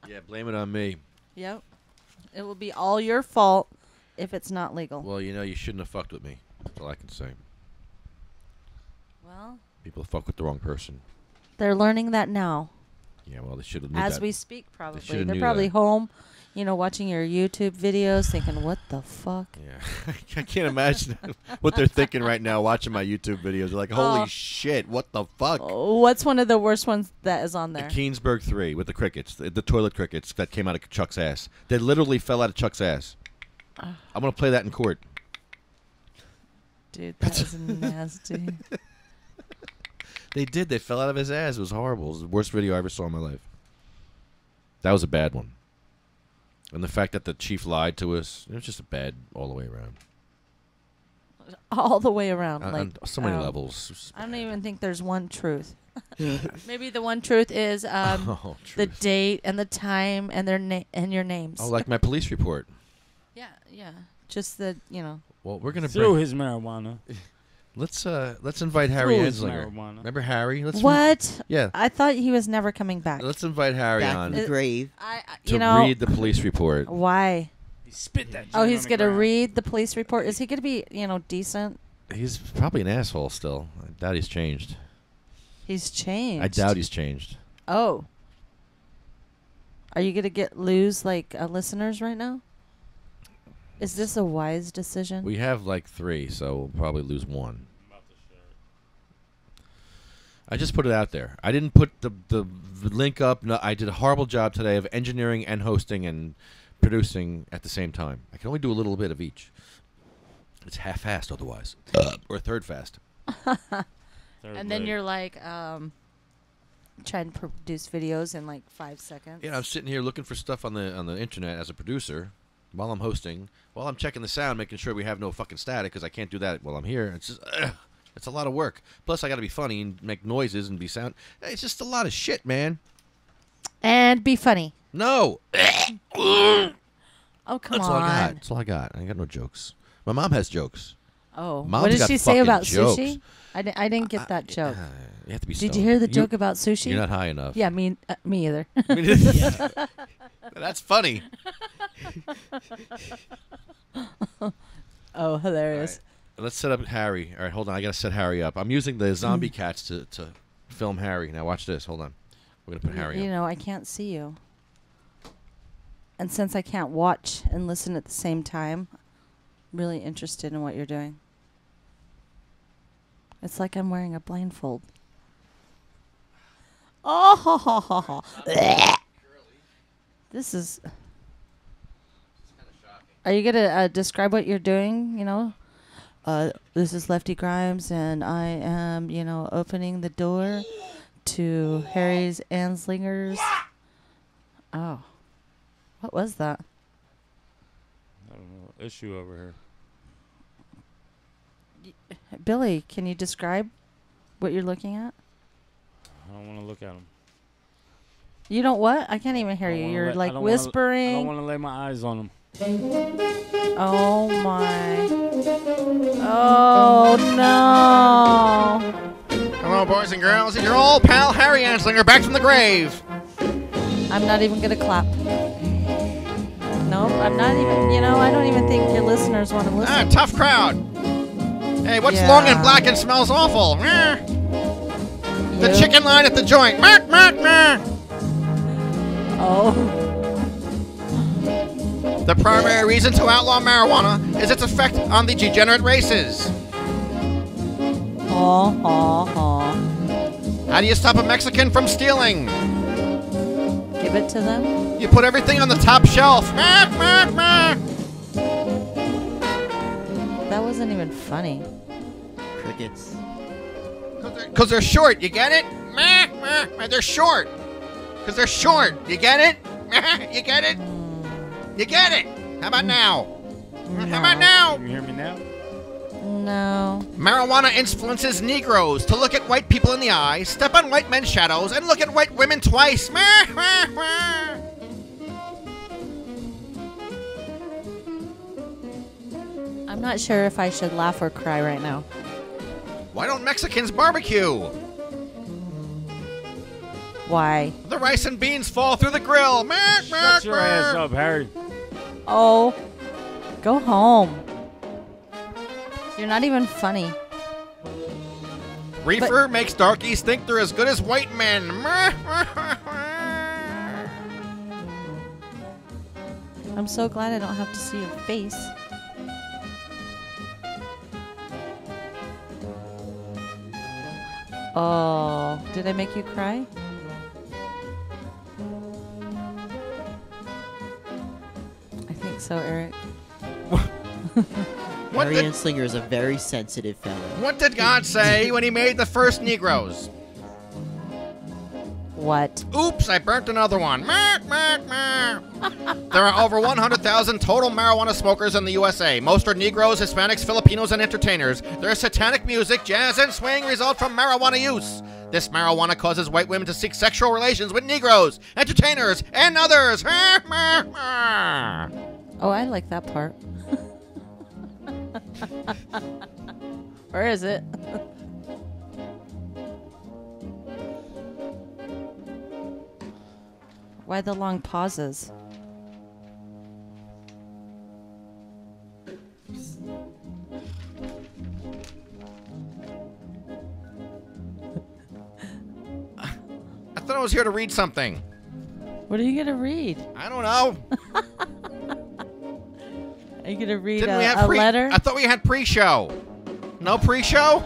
Yeah, blame it on me. Yep. It will be all your fault if it's not legal. Well, you shouldn't have fucked with me. That's all I can say. Well, people fuck with the wrong person. They're learning that now. Yeah, well, they should have. As we speak, probably. They're knew probably that. home, watching your YouTube videos, thinking, "What the fuck?" Yeah, I can't imagine what they're thinking right now watching my YouTube videos. They're like, "Holy shit, what the fuck?" What's one of the worst ones that is on there? The Keensburg 3 with the crickets, the toilet crickets that came out of Chuck's ass. They literally fell out of Chuck's ass. I'm gonna play that in court. Dude, that is nasty. They did. They fell out of his ass. It was horrible. It was the worst video I ever saw in my life. That was a bad one. And the fact that the chief lied to us, it was just a bad all the way around. All the way around. On so many levels. I don't even think there's one truth. Maybe the one truth is the date and the time and and your names. Oh, like my police report. Yeah. Just the, Well, we're gonna through his marijuana. Let's invite Harry Anslinger. Remember Harry? What? Yeah. I thought he was never coming back. Let's invite Harry back on in the grave to read the police report. Why? He spit that. Oh, he's gonna read the police report. Is he gonna be, decent? He's probably an asshole still. I doubt he's changed. He's changed. I doubt he's changed. Oh. Are you gonna lose listeners right now? Is this a wise decision? We have 3, so we'll probably lose 1. I just put it out there. I didn't put the link up. No, I did a horrible job today of engineering and hosting and producing at the same time. I can only do a little bit of each. It's half-assed otherwise. Or third-fast. And then you're trying to produce videos in 5 seconds. Yeah, I'm sitting here looking for stuff on the internet as a producer while I'm hosting, while I'm checking the sound, making sure we have no fucking static, because I can't do that while I'm here. It's just, it's a lot of work. Plus, I got to be funny and make noises and be sound. It's just a lot of shit, man. And be funny. No. Oh, come That's on. all I got. That's all I got. I got no jokes. My mom has jokes. Oh, Mom's what did got she say fucking about jokes. sushi? I didn't get that joke. You have to be Did you stoned. hear the joke about sushi? You're not high enough. Yeah, me either. That's funny. Oh, hilarious. All right. Let's set up Harry. All right, hold on. I got to set Harry up. I'm using the zombie cats to film Harry. Now watch this. Hold on. We're gonna put Harry on. You know, I can't see you. And since I can't watch and listen at the same time, I'm really interested in what you're doing. It's like I'm wearing a blindfold. Oh, ho, ho, ho, ho. This is... Are you going to describe what you're doing, you know? This is Lefty Grimes, and I am, you know, opening the door to Harry's Anslinger's... Oh. What was that? I don't know. Issue over here. Billy, can you describe what you're looking at? I don't want to look at him. You don't what? I can't even hear you. You're like whispering. I don't want to lay my eyes on him. Oh my. Oh no. Hello, boys and girls. It's your old pal Harry Anslinger back from the grave. I'm not even going to clap. Nope, I'm not even, you know, I don't even think your listeners want to listen. Ah, tough crowd. Hey, what's long and black and smells awful? The chicken line at the joint. Oh. The primary reason to outlaw marijuana is its effect on the degenerate races. How do you stop a Mexican from stealing? Give it to them. You put everything on the top shelf. That wasn't even funny. Crickets. Because they're short, you get it? They're short. Because they're short, you get it? You get it? You get it? How about now? How about now? Can you hear me now? No. Marijuana influences Negroes to look at white people in the eye, step on white men's shadows, and look at white women twice. I'm not sure if I should laugh or cry right now. Why don't Mexicans barbecue? Why? The rice and beans fall through the grill. Shut your ass up, Harry. Oh. Go home. You're not even funny. Reefer makes darkies think they're as good as white men. I'm so glad I don't have to see your face. Oh, did I make you cry? I think so, Eric. Harry Anslinger is a very sensitive fellow. What did God say when he made the first Negroes? What? Oops, I burnt another one. There are over 100,000 total marijuana smokers in the USA. Most are Negroes, Hispanics, Filipinos, and entertainers. Their satanic music, jazz, and swing result from marijuana use. This marijuana causes white women to seek sexual relations with Negroes, entertainers, and others. Oh, I like that part. Where is it? Why the long pauses? I thought I was here to read something. What are you gonna read? I don't know. Are you gonna read Didn't we a have letter? I thought we had pre-show. No pre-show?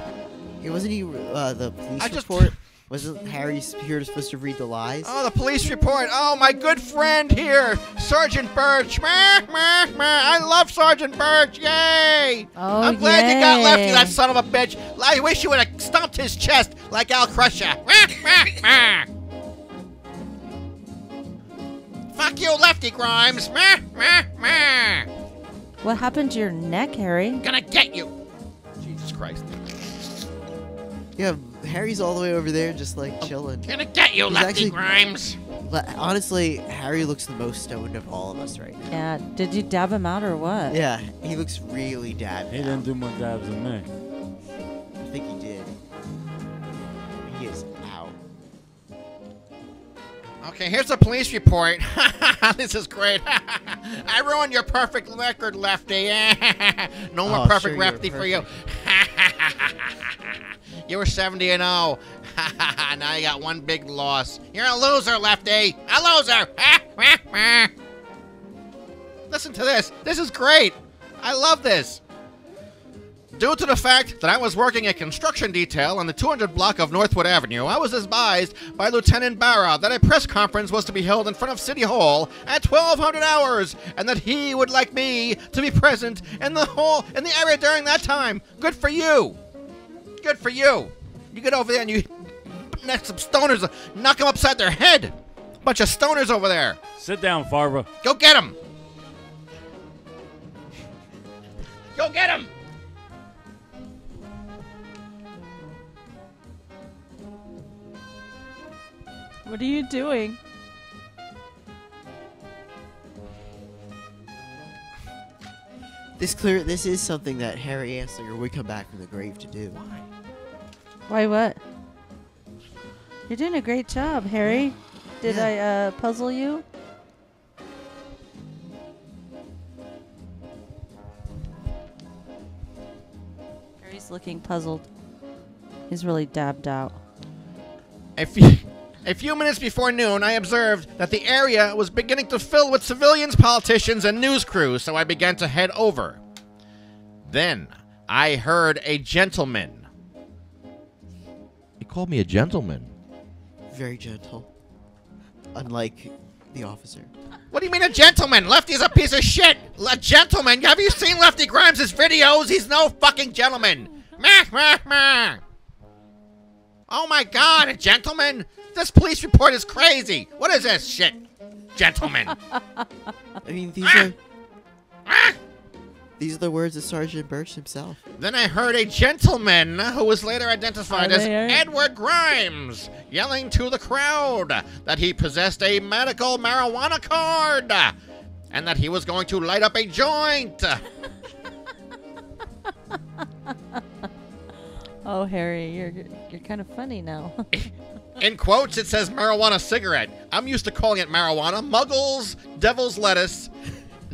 It wasn't he the police report? Wasn't Harry here supposed to read the lies? Oh, the police report. Oh, my good friend here, Sergeant Birch. I love Sergeant Birch. Yay! Oh, I'm glad you got Lefty, yay. that son of a bitch. I wish you would have stomped his chest like Al Crusher. Fuck you, Lefty Grimes. What happened to your neck, Harry? Gonna get you. Jesus Christ. Yeah, Harry's all the way over there just like chilling. Gonna get you, He's Lefty actually- Grimes. Honestly, Harry looks the most stoned of all of us right now. Yeah. Did you dab him out or what? Yeah, he looks really dabbed He out. didn't do more dabs than me. I think he did. He is out. Okay, here's the police report. This is great. I ruined your perfect record, Lefty. No more Oh, perfect sure, you're Lefty for you. You were 70-0. Now you got one big loss. You're a loser, Lefty. A loser. Listen to this. This is great. I love this. Due to the fact that I was working a construction detail on the 200 block of Northwood Avenue, I was advised by Lieutenant Barra that a press conference was to be held in front of City Hall at 1200 hours, and that he would like me to be present in the area during that time. Good for you. Good for you. You get over there and you next some stoners, knock them upside their head. Bunch of stoners over there. Sit down, Farva. Go get them. Go get them. What are you doing? This is something that Harry Anslinger would come back from the grave to do. Why what? You're doing a great job, Harry. Did I puzzle you? Harry's looking puzzled. He's really dabbed out. A few minutes before noon, I observed that the area was beginning to fill with civilians, politicians, and news crews, so I began to head over. Then, I heard a gentleman. He called me a gentleman. Very gentle. Unlike the officer. What do you mean a gentleman? Lefty's a piece of shit. A gentleman? Have you seen Lefty Grimes' videos? He's no fucking gentleman. Meh, meh, meh. Oh my God, a gentleman? This police report is crazy. What is this shit? Gentlemen. I mean, these are the words of Sergeant Birch himself. Then I heard a gentleman who was later identified as Edward Grimes yelling to the crowd that he possessed a medical marijuana card and that he was going to light up a joint. Oh, Harry, you're kind of funny now. In quotes, it says marijuana cigarette. I'm used to calling it marijuana, muggles, devil's lettuce,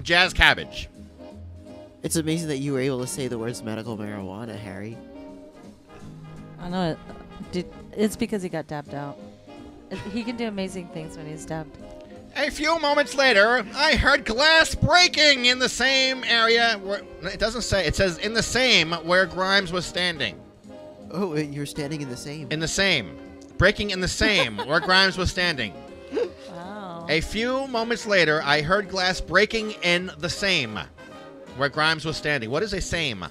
jazz cabbage. It's amazing that you were able to say the words medical marijuana, Harry. I know it. It's because he got dabbed out. He can do amazing things when he's dabbed. A few moments later, I heard glass breaking in the same area where... It doesn't say. It says in the same where Grimes was standing. Oh, you're standing in the same. In the same. Breaking in the same where Grimes was standing. Wow. A few moments later, I heard glass breaking in the same where Grimes was standing. What is a same?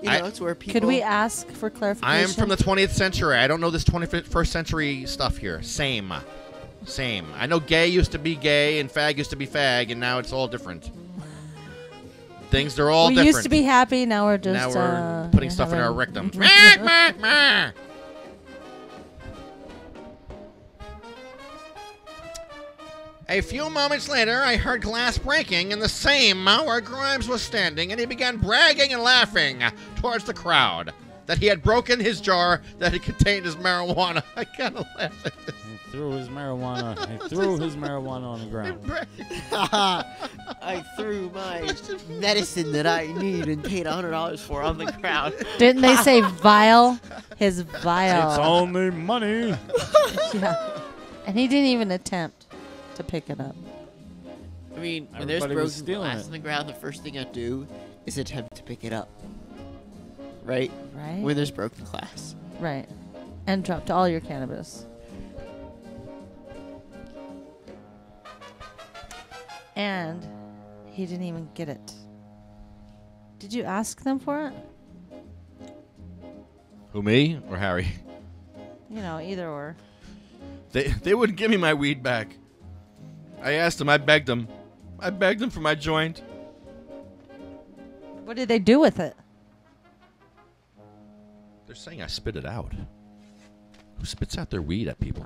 You know, it's where people... Could we ask for clarification? I am from the 20th century. I don't know this 21st century stuff here. Same. Same. I know gay used to be gay and fag used to be fag, and now it's all different. Things, they're all different. We used to be happy, now we're just... Now we're putting stuff in our rectum. A few moments later, I heard glass breaking in the same where Grimes was standing, and he began bragging and laughing towards the crowd that he had broken his jar that it contained his marijuana. I gotta laugh at this. He threw his marijuana. He threw his marijuana on the ground. I threw my medicine that I need and paid $100 for on the ground. Didn't they say vial? His vial. It's only money. Yeah. And he didn't even attempt to pick it up. I mean, when Everybody was there's broken stealing glass it. on the ground, the first thing I do is attempt to pick it up. Right? Right. When there's broken glass. Right. And dropped all your cannabis. And he didn't even get it. Did you ask them for it? Who, me or Harry? You know, either or. They wouldn't give me my weed back. I asked them. I begged them. I begged them for my joint. What did they do with it? They're saying I spit it out. Who spits out their weed at people?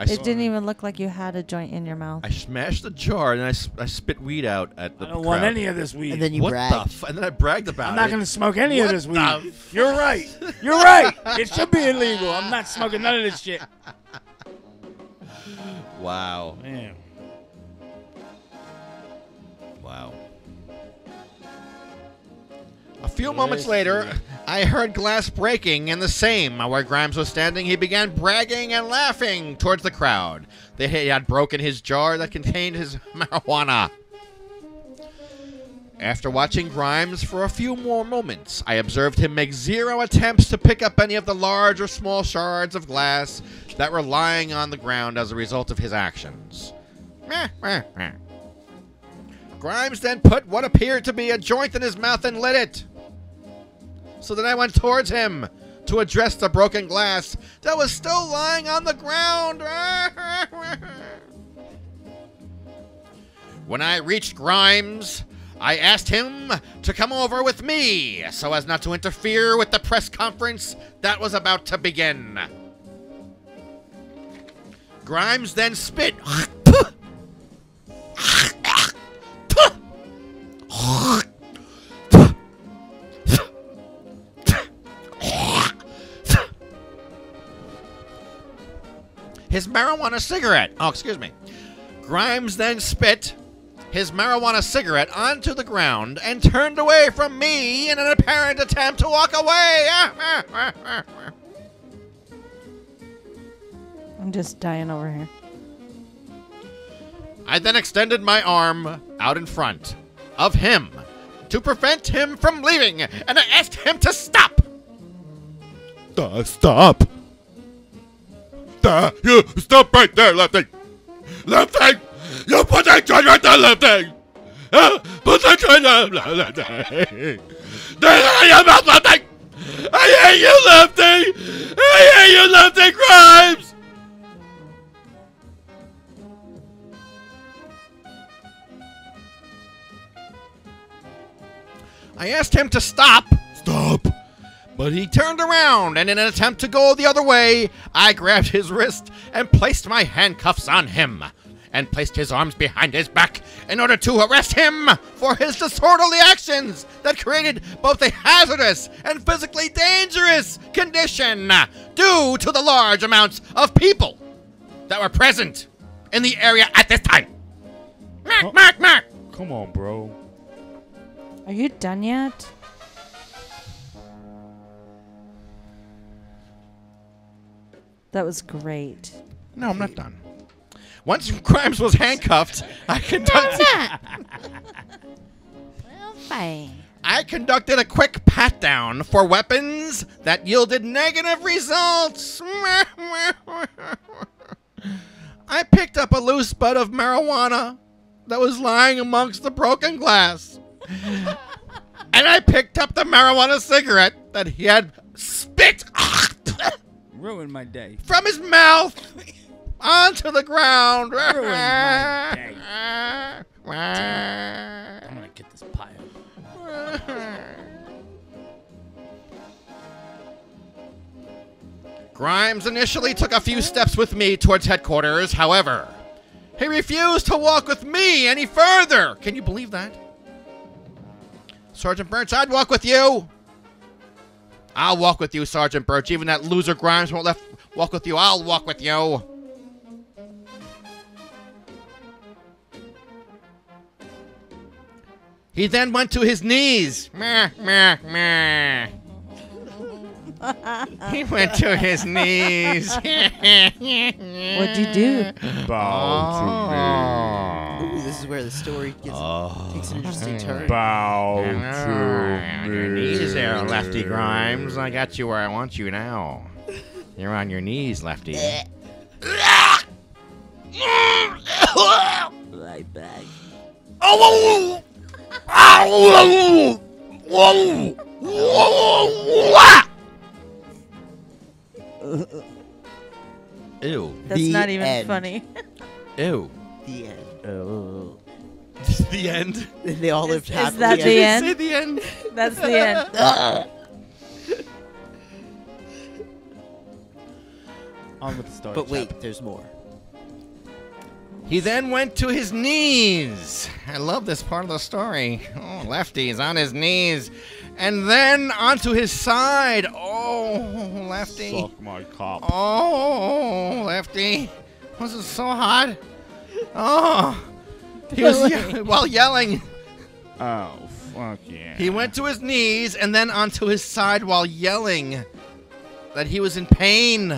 It didn't even look like you had a joint in your mouth. I smashed the jar and I spit weed out at the crowd. I don't want any of this weed. And then you bragged. And then I bragged about it. I'm not going to smoke any of this weed. You're right. You're right. It should be illegal. I'm not smoking none of this shit. Wow. Man. Wow. A few moments later, I heard glass breaking in the same where Grimes was standing. He began bragging and laughing towards the crowd. He had broken his jar that contained his marijuana. After watching Grimes for a few more moments, I observed him make 0 attempts to pick up any of the large or small shards of glass that were lying on the ground as a result of his actions. Grimes then put what appeared to be a joint in his mouth and lit it. So then I went towards him to address the broken glass that was still lying on the ground. When I reached Grimes, I asked him to come over with me so as not to interfere with the press conference that was about to begin. Grimes then spit his marijuana cigarette. Oh, excuse me. Grimes then spit his marijuana cigarette onto the ground and turned away from me in an apparent attempt to walk away. I'm just dying over here. I then extended my arm out in front of him to prevent him from leaving, and I asked him to stop. Stop. You stop right there, Lefty. Lefty, you put that joint right there, Lefty. Put that joint there, Lefty. I am not Lefty. I hate you, Lefty. I hate you, Lefty Grimes. I asked him to stop. Stop. But he turned around, and in an attempt to go the other way, I grabbed his wrist and placed my handcuffs on him, and placed his arms behind his back in order to arrest him for his disorderly actions that created both a hazardous and physically dangerous condition due to the large amounts of people that were present in the area at this time. Mark! Come on, bro. Are you done yet? That was great. No, I'm not done. Once Grimes was handcuffed, I conducted... Well, fine. I conducted a quick pat-down for weapons that yielded negative results. I picked up a loose bud of marijuana that was lying amongst the broken glass. And I picked up the marijuana cigarette that he had spit Ruined my day. from his mouth onto the ground. Ruined my day. I'm gonna get this pile. Grimes initially took a few steps with me towards headquarters. However, he refused to walk with me any further. Can you believe that? Sergeant Birch, I'd walk with you. I'll walk with you, Sergeant Birch. Even that loser Grimes won't walk with you. I'll walk with you. He then went to his knees. Meh, meh, meh. He went to his knees. What'd you do? Bow Ooh, this is where the story takes an interesting turn. Bow On your knees there, Lefty Grimes. I got you where I want you now. You're on your knees, Lefty. Right back. Ew. That's The not even end. funny. Ew. The end. Oh. The end. They all lived Is happily. that the end? Say the end. That's the end. On with the story. But wait, there's more. He then went to his knees. I love this part of the story. Oh, Lefty is on his knees. And then onto his side. Oh, Lefty. Suck my cock. Oh, Lefty. Was it so hot? Oh. He was while yelling. Oh, Fuck yeah. He went to his knees and then onto his side while yelling that he was in pain.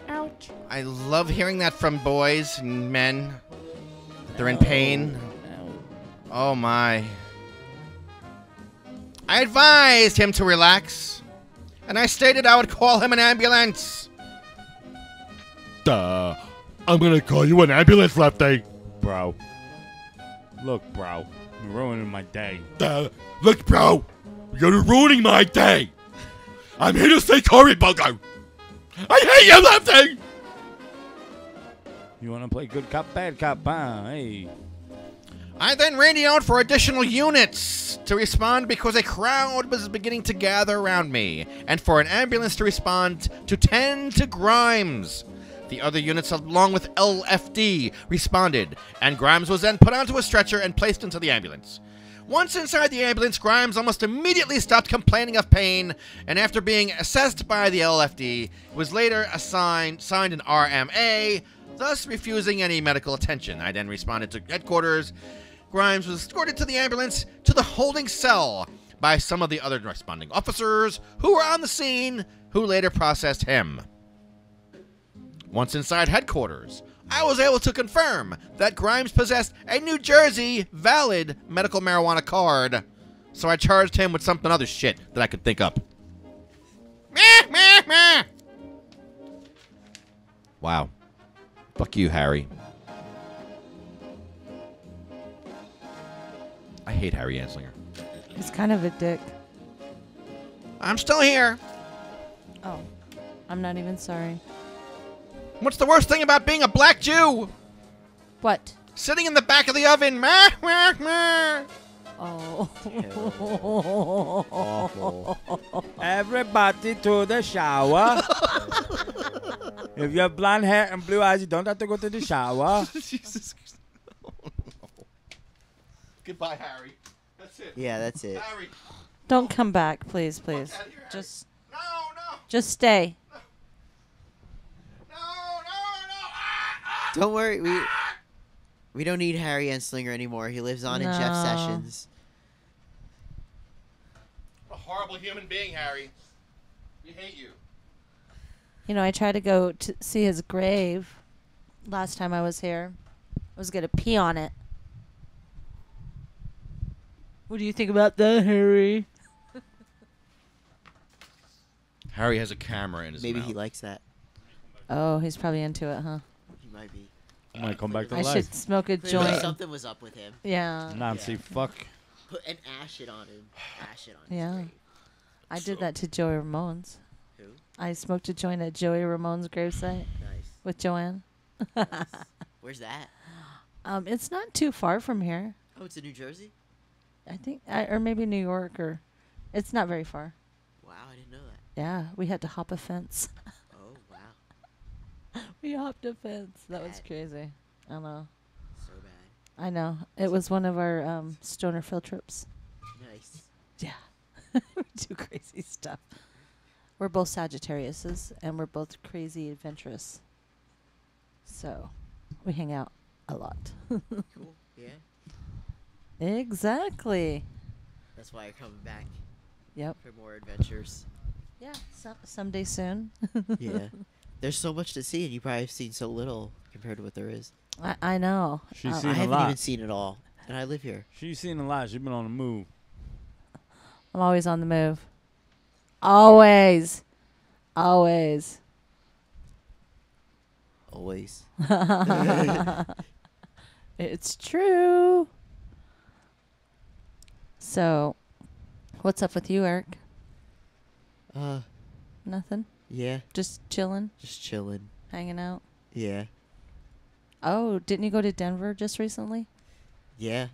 Ouch. I love hearing that from boys and men. They're in pain. Oh my. I advised him to relax, and I stated I would call him an ambulance. I'm gonna call you an ambulance, Lefty. Bro. Look, bro. You're ruining my day. Look, bro. You're ruining my day. I'm here to say sorry, Bungo. I hate you, Lefty. You want to play good cop, bad cop, huh? Hey. I then radioed for additional units to respond because a crowd was beginning to gather around me, and for an ambulance to respond to tend to Grimes. The other units, along with LFD, responded, and Grimes was then put onto a stretcher and placed into the ambulance. Once inside the ambulance, Grimes almost immediately stopped complaining of pain, and after being assessed by the LFD, was later signed an RMA, thus refusing any medical attention. I then responded to headquarters. Grimes was escorted to the ambulance to the holding cell by some of the other responding officers who were on the scene, who later processed him. Once inside headquarters, I was able to confirm that Grimes possessed a New Jersey valid medical marijuana card, so I charged him with something other shit that I could think up. Wow. Fuck you, Harry. I hate Harry Anslinger. He's kind of a dick. I'm still here. Oh. I'm not even sorry. What's the worst thing about being a black Jew? What? Sitting in the back of the oven. Oh. Awful. Everybody to the shower. If you have blonde hair and blue eyes, you don't have to go to the shower. Jesus. Oh, no. Goodbye, Harry. That's it. Yeah, that's it. Harry. Don't come back, please, please. Just Just stay. Don't worry, we don't need Harry Anslinger anymore. He lives on in Jeff No. Sessions. What a horrible human being, Harry. We hate you. You know, I tried to go to see his grave last time I was here. I was going to pee on it. What do you think about that, Harry? Harry has a camera in his Maybe mouth. he likes that. Oh, he's probably into it, huh? He might be. I might come back to I life. should smoke a Clearly joint. something was up with him. Yeah. Nancy, fuck. Put an ash it on him. Ash it on his Yeah. grave. I did that to Joey Ramone's. Who? I smoked a joint at Joey Ramone's gravesite. Nice. With Joanne. Nice. Where's that? It's not too far from here. Oh, it's in New Jersey? I think, or maybe New York, or it's not very far. Wow, I didn't know that. Yeah, we had to hop a fence. Oh, wow. We hopped a fence. That was crazy. I know. So bad. I know. It was one of our stoner field trips. Nice. Yeah. We do crazy stuff. We're both Sagittariuses, and we're both crazy adventurous. So, we hang out a lot. Cool. Yeah. Exactly. That's why you're coming back. Yep. For more adventures. Yeah, someday soon. Yeah. There's so much to see, and you probably have seen so little compared to what there is. I know. She's I seen a haven't lot. even seen it all, and I live here. She's seen a lot. She's been on the move. I'm always on the move. Always. Always. Always. It's true. So, what's up with you, Eric? Nothing? Yeah. Just chilling? Just chilling. Hanging out? Yeah. Oh, didn't you go to Denver just recently? Yeah.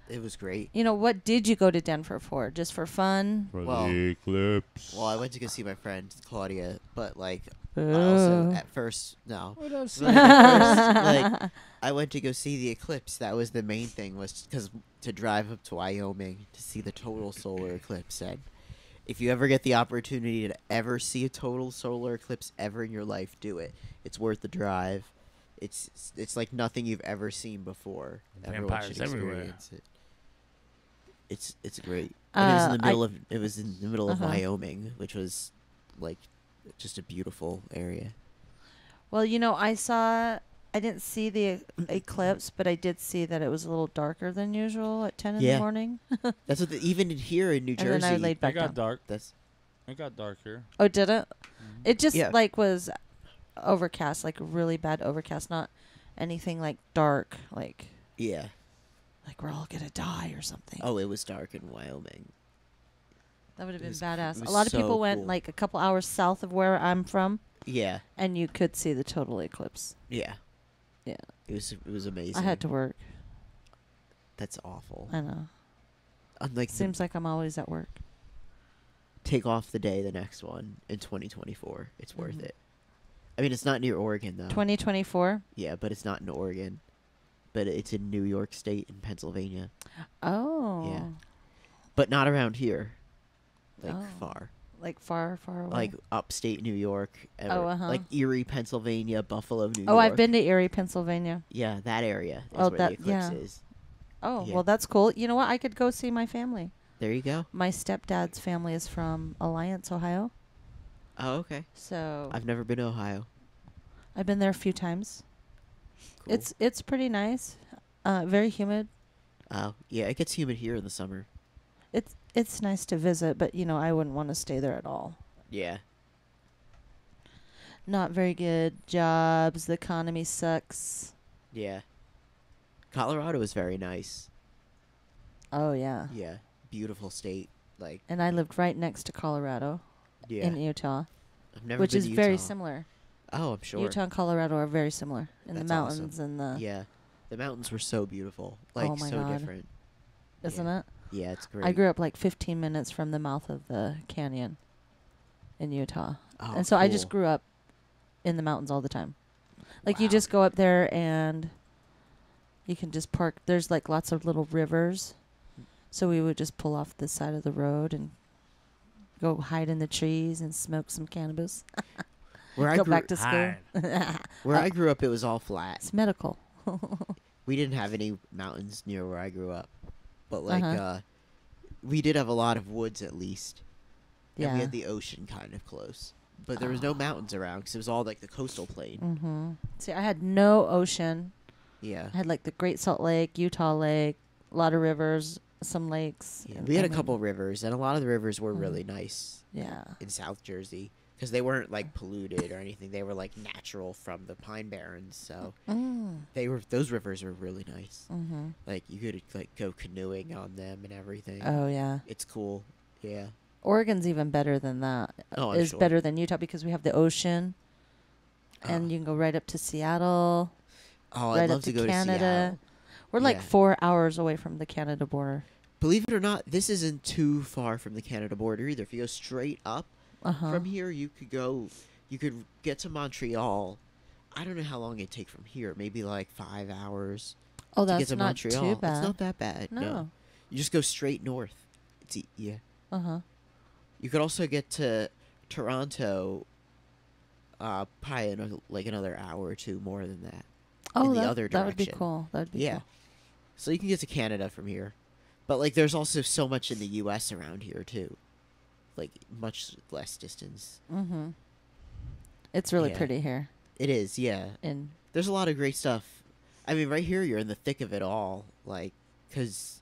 It was great. You know, what did you go to Denver for? Just for fun? For Well- the eclipse. Well, I went to go see my friend Claudia, but like, I Ooh. also at first no. What up, But at first, like, I went to go see the eclipse. That was the main thing, was because to drive up to Wyoming to see the total solar eclipse. And if you ever get the opportunity to ever see a total solar eclipse ever in your life, do it. It's worth the drive. It's like nothing you've ever seen before. Everyone Vampires should everywhere. experience it. It's great. And it was in the middle of Wyoming, which was like just a beautiful area. Well, I didn't see the eclipse, but I did see that it was a little darker than usual at 10 in the morning. That's what even here in New Jersey. And then I laid back It got down. dark. It got dark here. Oh, did it? Mm-hmm. It just was overcast, like really bad overcast, not anything like dark, like like we're all gonna die or something. Oh, it was dark in Wyoming. That would have been badass. A lot of people went like a couple hours south of where I'm from. Yeah. And you could see the total eclipse. Yeah. Yeah. It was amazing. I had to work. That's awful. I know. Unlike Seems like I'm always at work. Take off the day the next one in 2024. It's worth it. I mean, it's not near Oregon though. 2024? Yeah, but it's not in Oregon. But it's in New York State and Pennsylvania. Oh. Yeah. But not around here. Like far. Like far away. Like upstate New York. Oh, Like Erie, Pennsylvania, Buffalo, New York. Oh, I've been to Erie, Pennsylvania. Yeah, that area is where the eclipse is. Oh, Yeah. well, that's cool. You know what? I could go see my family. There you go. My stepdad's family is from Alliance, Ohio. Oh, okay. So I've never been to Ohio. I've been there a few times. Cool. It's pretty nice. Very humid. Oh, yeah, it gets humid here in the summer. It's nice to visit, but I wouldn't want to stay there at all. Yeah. Not very good jobs. The economy sucks. Yeah. Colorado is very nice. Oh yeah. Yeah. Beautiful state. Like. And I lived right next to Colorado. Yeah. In Utah. I've never which been is to very Utah. similar. Oh, I'm sure. Utah and Colorado are very similar in That's the mountains awesome. and the. Yeah. The mountains were so beautiful. Like Oh my so God. different. Isn't Yeah. it? Yeah, it's great. I grew up like 15 minutes from the mouth of the canyon in Utah. Oh, and so I just cool. grew up in the mountains all the time. Like you just go up there and you can just park. There's like lots of little rivers. So we would just pull off the side of the road and go hide in the trees and smoke some cannabis. Where I go grew- back to school. Where I grew up, it was all flat. It's medical. We didn't have any mountains near where I grew up. But, like, Uh-huh. we did have a lot of woods, at least. And we Yeah. had the ocean kind of close. But there was no mountains around because it was all, like, the coastal plain. Mm-hmm. See, I had no ocean. Yeah. I had, like, the Great Salt Lake, Utah Lake, a lot of rivers, some lakes. Yeah, and- we had a and then- couple rivers, and a lot of the rivers were really nice. Yeah. In South Jersey. Because they weren't, like, polluted or anything. They were, like, natural from the Pine Barrens. So those rivers were really nice. Mm-hmm. Like, you could, like, go canoeing on them and everything. Oh, yeah. It's cool. Yeah. Oregon's even better than that. Oh, I'm Is sure. better than Utah because we have the ocean. And you can go right up to Seattle. Oh, right I'd love up to go to Canada. Seattle. We're like Yeah. 4 hours away from the Canada border. Believe it or not, this isn't too far from the Canada border either. If you go straight up from here, you could get to Montreal. I don't know how long it'd take from here. Maybe like 5 hours. Oh, to that's get to not Montreal. too It's bad. not that bad. No. You just go straight north. It's yeah. Uh-huh. You could also get to Toronto. Probably in like another hour or two more than that. Oh, in the that, other that direction. would be cool. That would be Yeah. cool. So you can get to Canada from here. But, like, there's also so much in the U.S. around here, too. Like, much less distance. Mm-hmm. It's really Yeah. pretty here. It is, yeah. And there's a lot of great stuff. I mean, right here, you're in the thick of it all. Like, because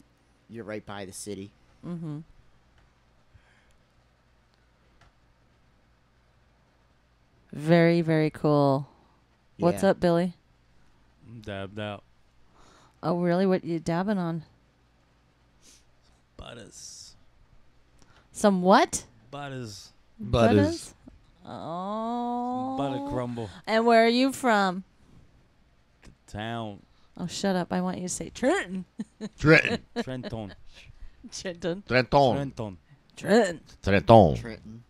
you're right by the city. Mm-hmm. Very, very cool. What's Yeah. up, Billy? I'm dabbed out. Oh, really? What you dabbing on? Butters. Some what? Butters. Butters? Oh. Butter crumble. And where are you from? Town. Oh, shut up. I want you to say Trenton. Trenton. Trenton. Trenton. Trenton. Trenton. Trenton. Trenton. Trenton.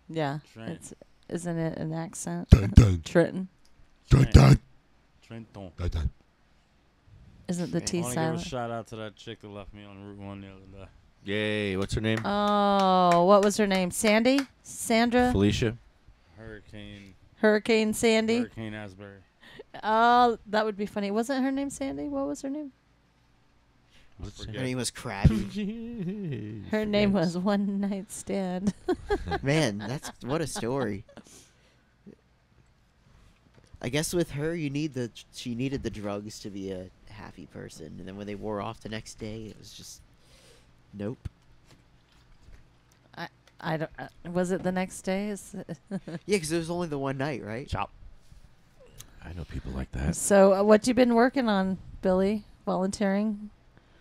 Yeah. Trenton. It's, isn't it an accent? Trenton. Trenton. Trenton. Trenton. Trenton. Isn't the T I want to give silent? a shout out to that chick that left me on Route 1 the other day. Yay. What's her name? Oh, what was her name? Sandy? Sandra? Felicia. Hurricane Sandy? Hurricane Asbury. Oh, that would be funny. Wasn't her name Sandy? What was her name? Her name was Krabby. Her name was One Night Stand. Man, that's what a story. I guess with her, she needed the drugs to be a happy person, and then when they wore off the next day, it was just nope. I don't. Was it the next day? Yeah, because it was only the one night, right? Chop. I know people like that. So, what you been working on, Billy? Volunteering?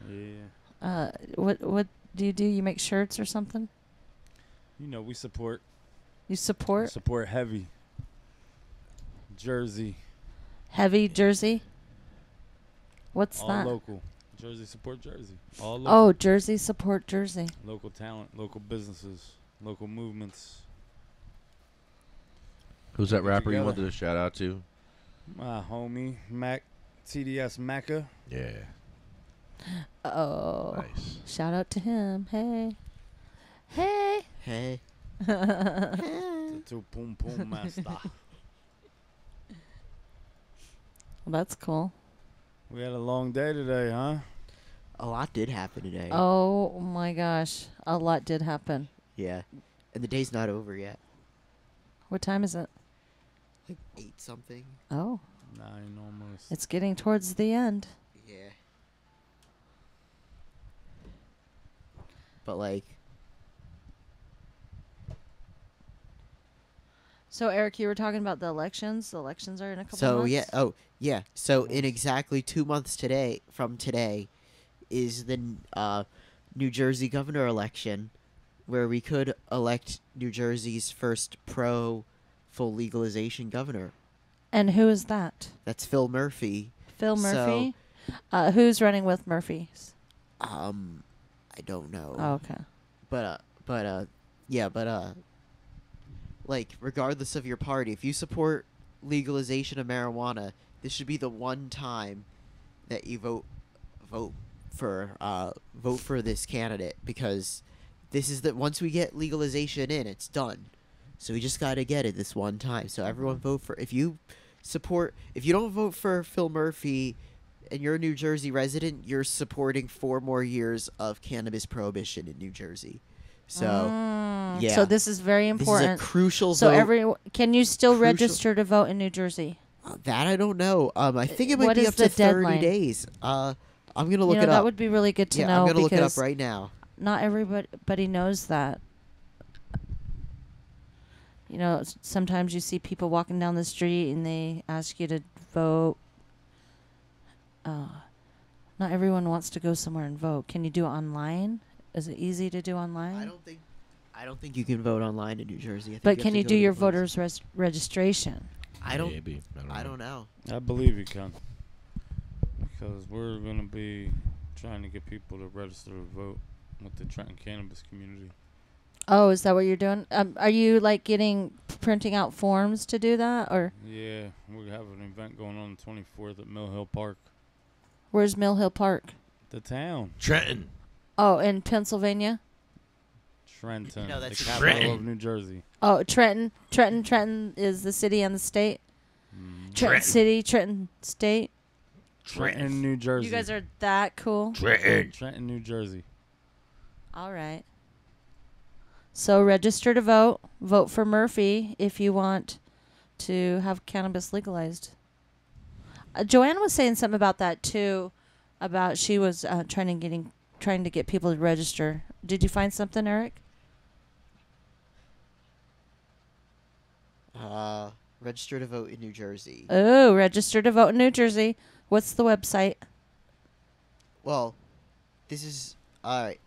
Yeah. What do you do? You make shirts or something? You know, we support. You support? Support heavy. Jersey. Heavy Jersey? What's All that? local. Jersey support Jersey. All local. Oh, Jersey support Jersey. Local talent, local businesses, local movements. Who's that rapper you together. wanted to shout out to? My homie, Mac, TDS Macca. Yeah. Oh. Nice. Shout out to him. Hey. Hey. Hey. The two Poom Poom Master. Well, that's cool. We had a long day today, huh? A lot did happen today. Oh my gosh. A lot did happen. Yeah. And the day's not over yet. What time is it? Like 8 something. Oh. 9 almost. It's getting towards the end. Yeah. But like. So Eric, you were talking about the elections. The elections are in a couple So months. yeah. Oh yeah. So in exactly 2 months from today, is the New Jersey governor election, where we could elect New Jersey's first pro full legalization governor. And who is that? That's Phil Murphy. Phil Murphy. Who's running with Murphy's? I don't know. Oh, okay. Like, regardless of your party, if you support legalization of marijuana, this should be the one time that you vote for this candidate, because this is once we get legalization in, it's done. So we just got to get it this one time. So everyone vote for, if you don't vote for Phil Murphy and you're a New Jersey resident, you're supporting 4 more years of cannabis prohibition in New Jersey. So, yeah. So this is very important. This is a crucial so vote. Can you still register to vote in New Jersey? That I don't know. I think it might What be is up the to 30 deadline? days. I'm going to look it up. That would be really good to know. I'm going to look it up because right now. Not everybody knows that. You know, sometimes you see people walking down the street and they ask you to vote. Not everyone wants to go somewhere and vote. Can you do it online? Is it easy to do online? I don't think you can vote online in New Jersey. I think But you have can to you go do to the your polls. voters registration? Maybe. I don't know. I believe you can. Because we're going to be trying to get people to register to vote with the Trenton cannabis community. Oh, is that what you're doing? Are you like printing out forms to do that, or? Yeah, we have an event going on the 24th at Mill Hill Park. Where's Mill Hill Park? The town. Trenton. Oh, in Pennsylvania? Trenton. No, that's the capital Trenton. of New Jersey. Oh, Trenton. Trenton is the city and the state. Trenton City, Trenton State. Trenton, New Jersey. You guys are that cool. Trenton, New Jersey. All right. So register to vote. Vote for Murphy if you want to have cannabis legalized. Joanne was saying something about that too, about she was trying to get people to register. Did you find something, Eric? Register to vote in New Jersey. Oh, register to vote in New Jersey. What's the website? Well, this is all right.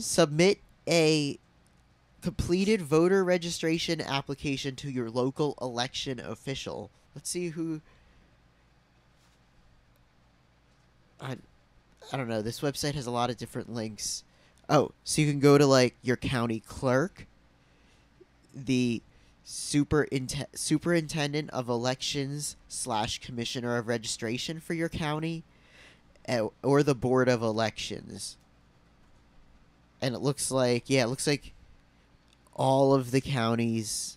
Submit a completed voter registration application to your local election official. Let's see who. I don't know. This website has a lot of different links. Oh, so you can go to like your county clerk, the superintendent of elections / commissioner of registration for your county, or the board of elections. And it looks like all of the counties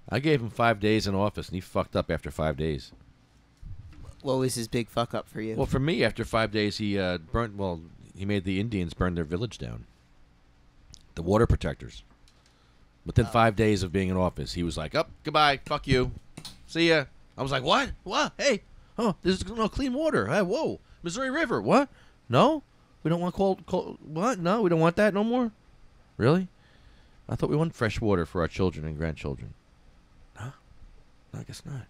I gave him 5 days in office, and he fucked up after 5 days. What was his big fuck up for you? Well, for me, after 5 days, he burnt. Well, he made the Indians burn their village down. The water protectors. Within 5 days of being in office, he was like, "Up, goodbye, fuck you, see ya." I was like, "What? What? Hey, oh, there's no clean water. Hey, whoa, Missouri River. What? No, we don't want cold. What? No, we don't want that no more. Really? I thought we wanted fresh water for our children and grandchildren. Huh? No, I guess not.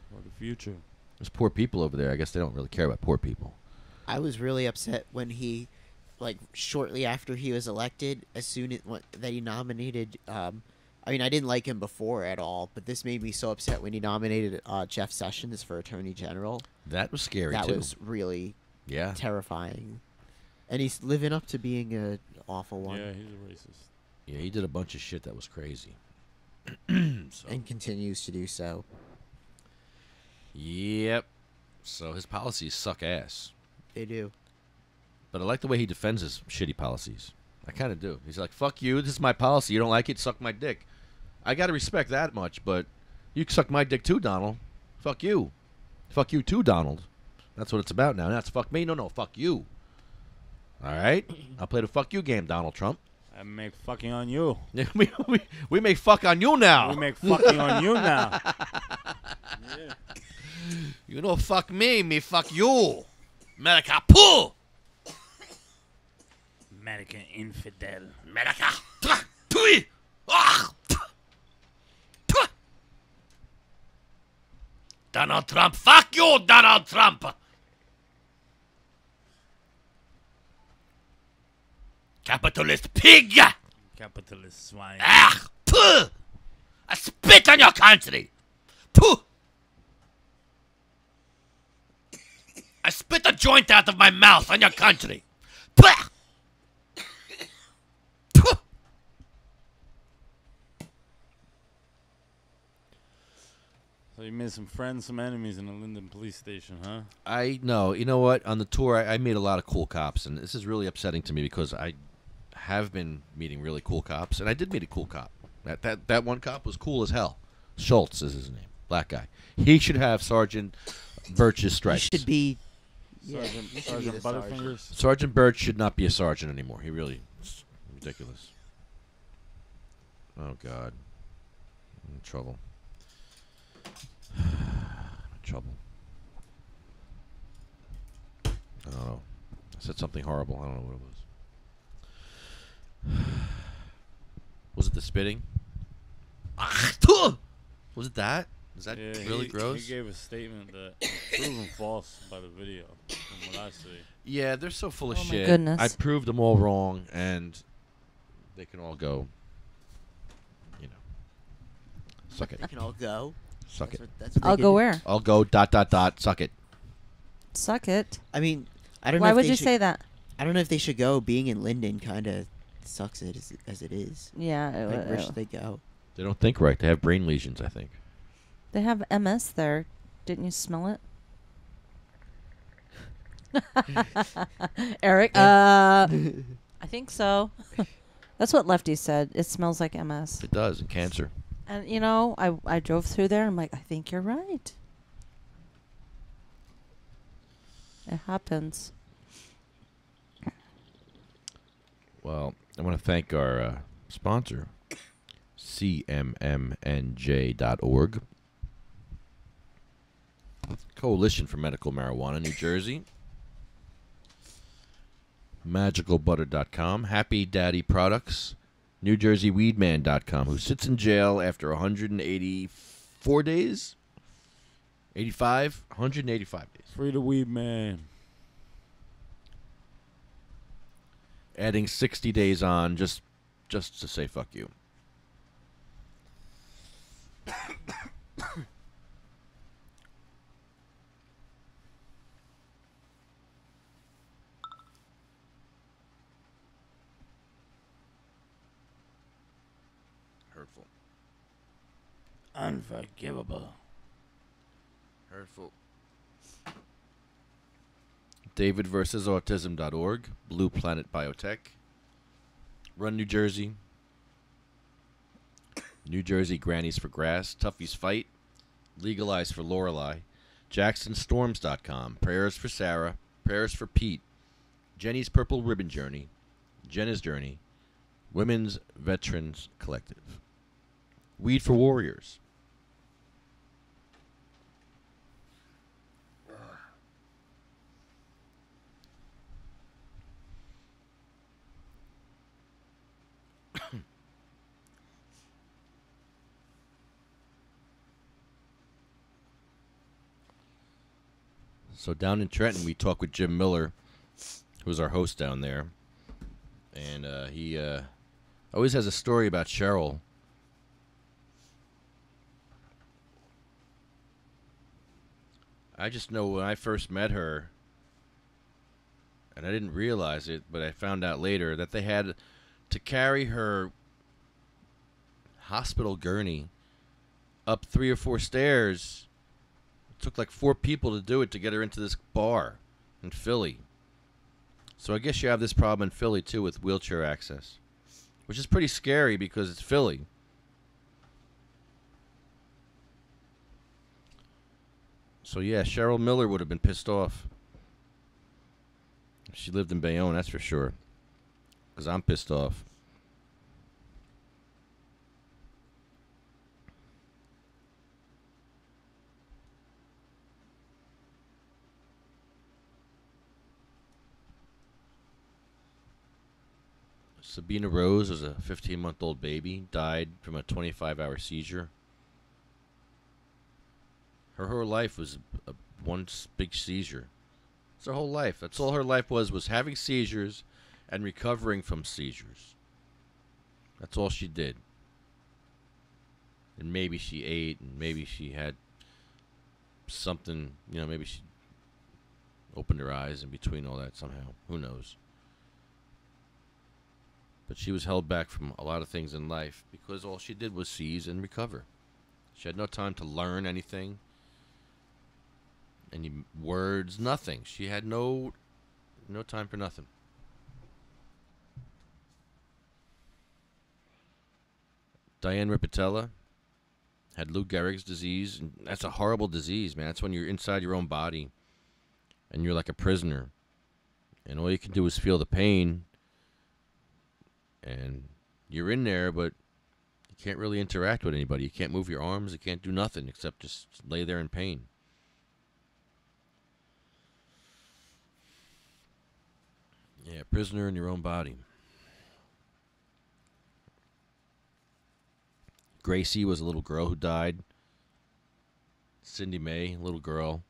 For the future. There's poor people over there. I guess they don't really care about poor people." I was really upset when he, like, shortly after he was elected, as soon as that he nominated. I mean, I didn't like him before at all, but this made me so upset when he nominated Jeff Sessions for Attorney General. That was scary, That too. was really terrifying. And he's living up to being an awful one. Yeah, he's a racist. Yeah, he did a bunch of shit that was crazy. And continues to do so. Yep. So his policies suck ass. They do. But I like the way he defends his shitty policies. I kind of do. He's like, "Fuck you. This is my policy. You don't like it? Suck my dick." I got to respect that much, but you can suck my dick too, Donald. Fuck you. Fuck you too, Donald. That's what it's about now. That's fuck me. No, fuck you. All right? I'll play the fuck you game, Donald Trump. I make fucking on you. Yeah, we make fuck on you now. We make fucking on you now. Yeah. You don't fuck me fuck you. America, poo! American infidel. America, tui! Donald Trump, fuck you, Donald Trump! Capitalist pig! Capitalist swine. Ah! Puh! I spit on your country! Puh! I spit a joint out of my mouth on your country! Puh! Puh! So you made some friends, some enemies in the Linden police station, huh? I know. You know what? On the tour, I made a lot of cool cops, and this is really upsetting to me because I have been meeting really cool cops, and I did meet a cool cop. That one cop was cool as hell. Schultz is his name. Black guy. He should have Sergeant Birch's stripes. He should be... Sergeant Butterfingers? Sergeant Birch should not be a sergeant anymore. He really is ridiculous. Oh, God. I'm in trouble. Trouble. I don't know. I said something horrible. I don't know what it was. Was it the spitting? Was it that? Is that really gross? He gave a statement that was proven false by the video, from what I see. Yeah, they're so full of Oh my shit. goodness. I proved them all wrong, and they can all go. You know, suck it. They can all go. Suck it. That's what I'll they go can do. where? I'll go ... Suck it. Suck it. I mean, I don't know. Why if would they you should- say that? I don't know if they should go. Being in Linden kind of sucks it as it is. Yeah. Like, where should they go? They don't think right. They have brain lesions, I think. They have MS there. Didn't you smell it? Eric? I think so. That's what Lefty said. It smells like MS. It does, and cancer. And, you know, I drove through there, and I'm like, I think you're right. It happens. Well, I want to thank our sponsor, cmmnj.org. Coalition for Medical Marijuana, New Jersey. MagicalButter.com. Happy Daddy Products. NewJerseyWeedman.com, who sits in jail after 184 days? 85? 185 days. Free the weed man. Adding 60 days on just to say fuck you. Hurtful. Unforgivable. Hurtful. DavidVersusAutism.org. Blue Planet Biotech. Run, New Jersey. New Jersey Grannies for Grass, Tuffy's Fight, Legalize for Lorelei, JacksonStorms.com, Prayers for Sarah, Prayers for Pete, Jenny's Purple Ribbon Journey, Jenna's Journey, Women's Veterans Collective, Weed for Warriors. So down in Trenton, we talked with Jim Miller, who's our host down there. And he always has a story about Cheryl. I just know when I first met her, and I didn't realize it, but I found out later that they had to carry her hospital gurney up 3 or 4 stairs. It took like 4 people to do it to get her into this bar in Philly. So I guess you have this problem in Philly too with wheelchair access, which is pretty scary because it's Philly. So yeah, Cheryl Miller would have been pissed off. She lived in Bayonne, that's for sure. Because I'm pissed off. Sabina Rose was a 15-month-old baby, died from a 25-hour seizure. Her whole life was one big seizure. It's her whole life. That's all her life was having seizures and recovering from seizures. That's all she did. And maybe she ate, and maybe she had something, maybe she opened her eyes in between all that somehow. Who knows? But she was held back from a lot of things in life because all she did was seize and recover. She had no time to learn anything. Any words, nothing. She had no time for nothing. Diane Ripitella had Lou Gehrig's disease. And that's a horrible disease, man. That's when you're inside your own body and you're like a prisoner. And all you can do is feel the pain. And you're in there, but you can't really interact with anybody. You can't move your arms. You can't do nothing except just lay there in pain. Yeah, prisoner in your own body. Gracie was a little girl who died. Cindy May, a little girl.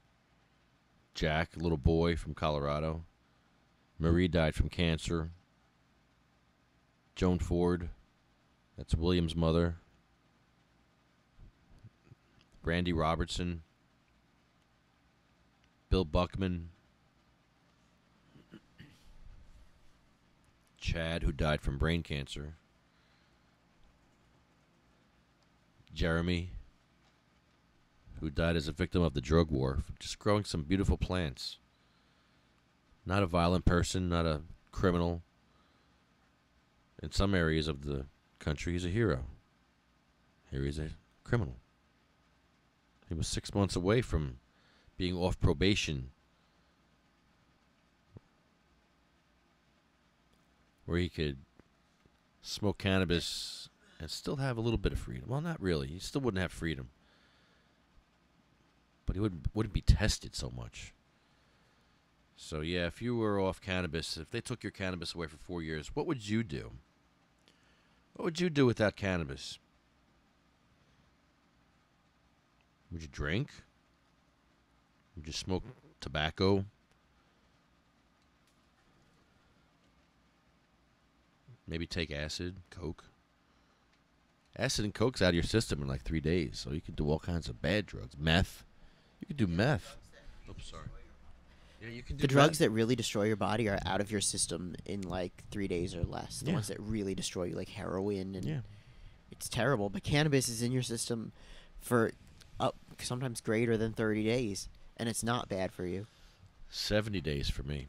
Jack, a little boy from Colorado. Marie died from cancer. Joan Ford, that's William's mother. Brandy Robertson. Bill Buckman. Chad, who died from brain cancer. Jeremy, who died as a victim of the drug war, just growing some beautiful plants. Not a violent person, not a criminal. In some areas of the country, he's a hero. Here he's a criminal. He was 6 months away from being off probation, where he could smoke cannabis and still have a little bit of freedom. Well, not really. He still wouldn't have freedom. But he wouldn't be tested so much. So, yeah, if you were off cannabis, if they took your cannabis away for 4 years, what would you do? What would you do without cannabis? Would you drink? Would you smoke tobacco? Maybe take acid, coke. Acid and coke's out of your system in like 3 days, so you can do all kinds of bad drugs. Meth. You can do meth. Oops, sorry. Yeah, you can do the drugs that really destroy your body are out of your system in like 3 days or less. The ones that really destroy you, like heroin, and it's terrible. But cannabis is in your system for sometimes greater than 30 days, and it's not bad for you. 70 days for me.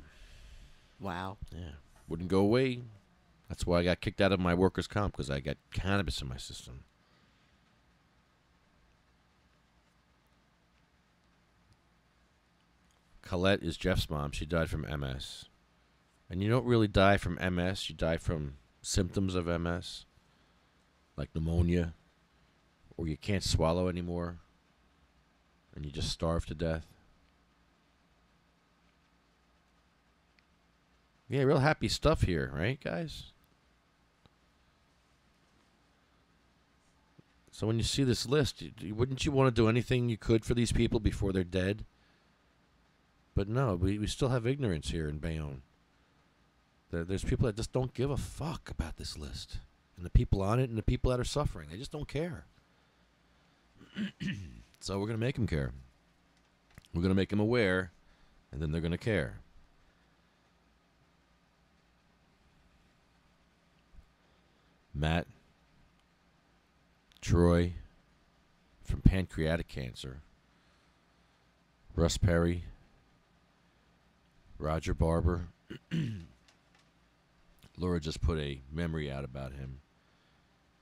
Wow. Yeah. Wouldn't go away. That's why I got kicked out of my workers' comp, because I got cannabis in my system. Colette is Jeff's mom. She died from MS. And you don't really die from MS. You die from symptoms of MS, like pneumonia, or you can't swallow anymore, and you just starve to death. Yeah, real happy stuff here, right, guys? So when you see this list, wouldn't you want to do anything you could for these people before they're dead? But no, we still have ignorance here in Bayonne. There's people that just don't give a fuck about this list. And the people on it and the people that are suffering. They just don't care. So we're going to make them care. We're going to make them aware, and then they're going to care. Matt, Troy, from pancreatic cancer. Russ Perry, Roger Barber. Laura just put a memory out about him.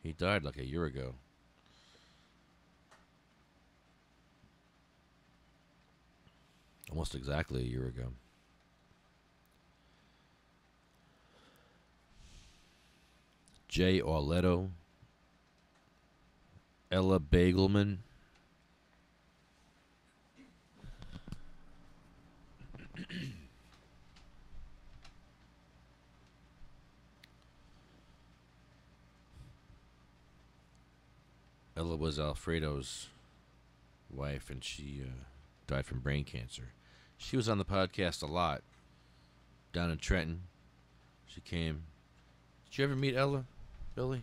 He died like a year ago. Almost exactly a year ago. Jay Arletto. Ella Bagelman. Ella was Alfredo's wife, and she died from brain cancer. She was on the podcast a lot down in Trenton. She came. Did you ever meet Ella, Billy?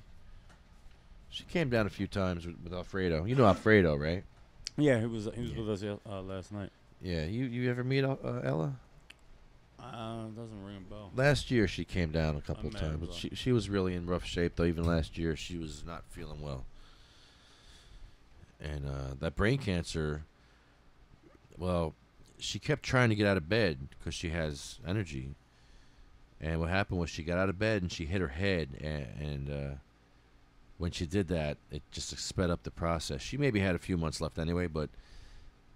She came down a few times with Alfredo. You know Alfredo, right? Yeah, he was with us last night. Yeah, you ever meet Ella? Doesn't ring a bell. Last year she came down a couple of met her, times, but though. she was really in rough shape, though. Even last year she was not feeling well. And that brain cancer, well, she kept trying to get out of bed because she has energy. And what happened was she got out of bed and she hit her head, and when she did that, it just sped up the process. She maybe had a few months left anyway, but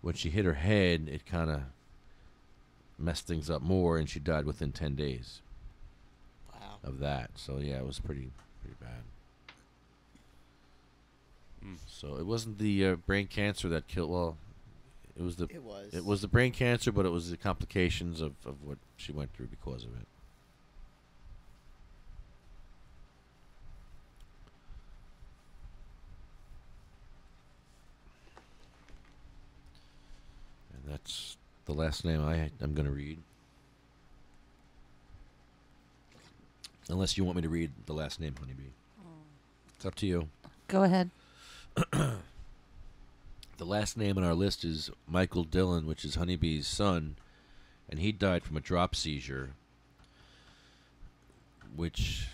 when she hit her head, it kind of messed things up more, and she died within 10 days. Wow. Of that. So yeah, it was pretty bad. So it wasn't the brain cancer that killed. Well, it was the brain cancer, but it was the complications of what she went through because of it. And that's the last name I'm going to read. Unless you want me to read the last name, Honeybee. It's up to you. Go ahead. The last name on our list is Michael Dillon, which is Honeybee's son, and he died from a drop seizure, which,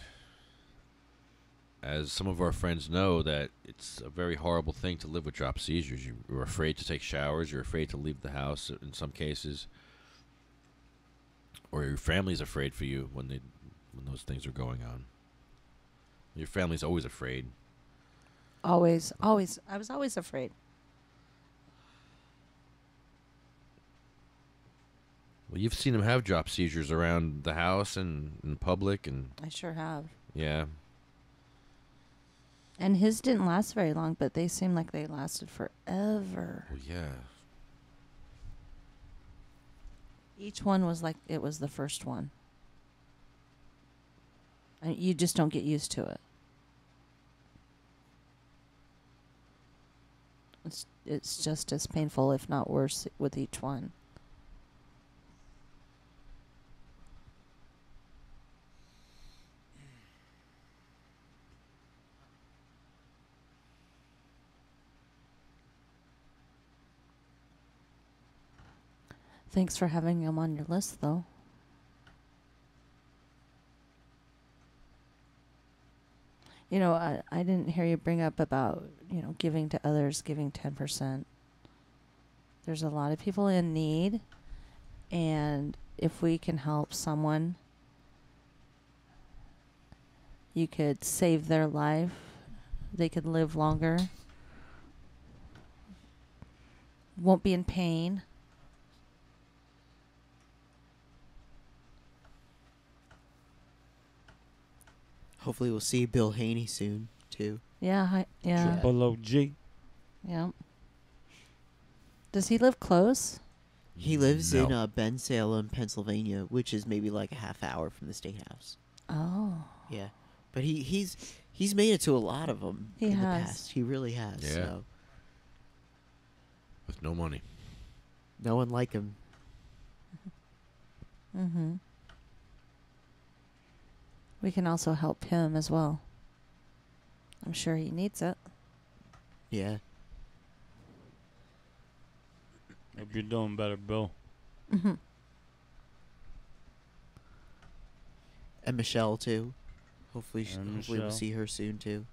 as some of our friends know, that it's a very horrible thing to live with drop seizures. You're afraid to take showers, you're afraid to leave the house in some cases, or your family's afraid for you when those things are going on. Your family's always afraid. Always. I was always afraid. Well, you've seen him have drop seizures around the house and in public, and I sure have. Yeah. And his didn't last very long, but they seemed like they lasted forever. Well, yeah. Each one was like it was the first one. And you just don't get used to it. It's just as painful, if not worse, with each one. Thanks for having him on your list, though. You know, I didn't hear you bring up about, giving to others, giving 10%. There's a lot of people in need, and if we can help someone, you could save their life. They could live longer. Won't be in pain. Hopefully we'll see Bill Haney soon, too. Yeah, yeah. Triple OG. Yeah. Does he live close? He lives in Bensalem, Pennsylvania, which is maybe like a half hour from the State House. Oh. Yeah. But he's made it to a lot of them He in has. the past. He really has. Yeah. So. With no money. No one like him. Mm-hmm. We can also help him as well. I'm sure he needs it. Yeah. Hope you're doing better, Bill. Mm-hmm. And Michelle, too. Hopefully we'll Michelle. see her soon, too.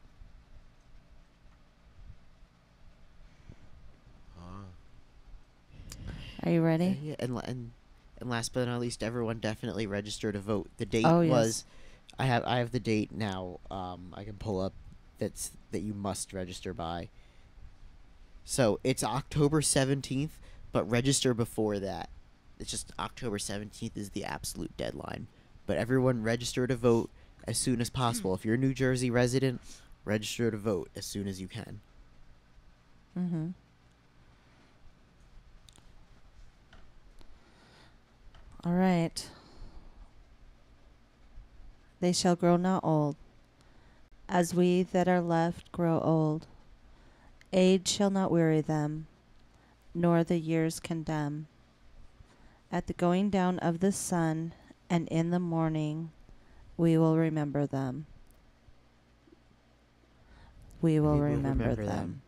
Are you ready? Yeah, and last but not least, everyone definitely register to vote. The date Oh, was, yes. I have the date now. I can pull up that you must register by. So it's October 17th, but register before that. It's just October 17th is the absolute deadline. But everyone register to vote as soon as possible. If you're a New Jersey resident, register to vote as soon as you can. Mm-hmm. All right. They shall grow not old, as we that are left grow old. Age shall not weary them, nor the years condemn. At the going down of the sun, and in the morning, we will remember them. We will remember them.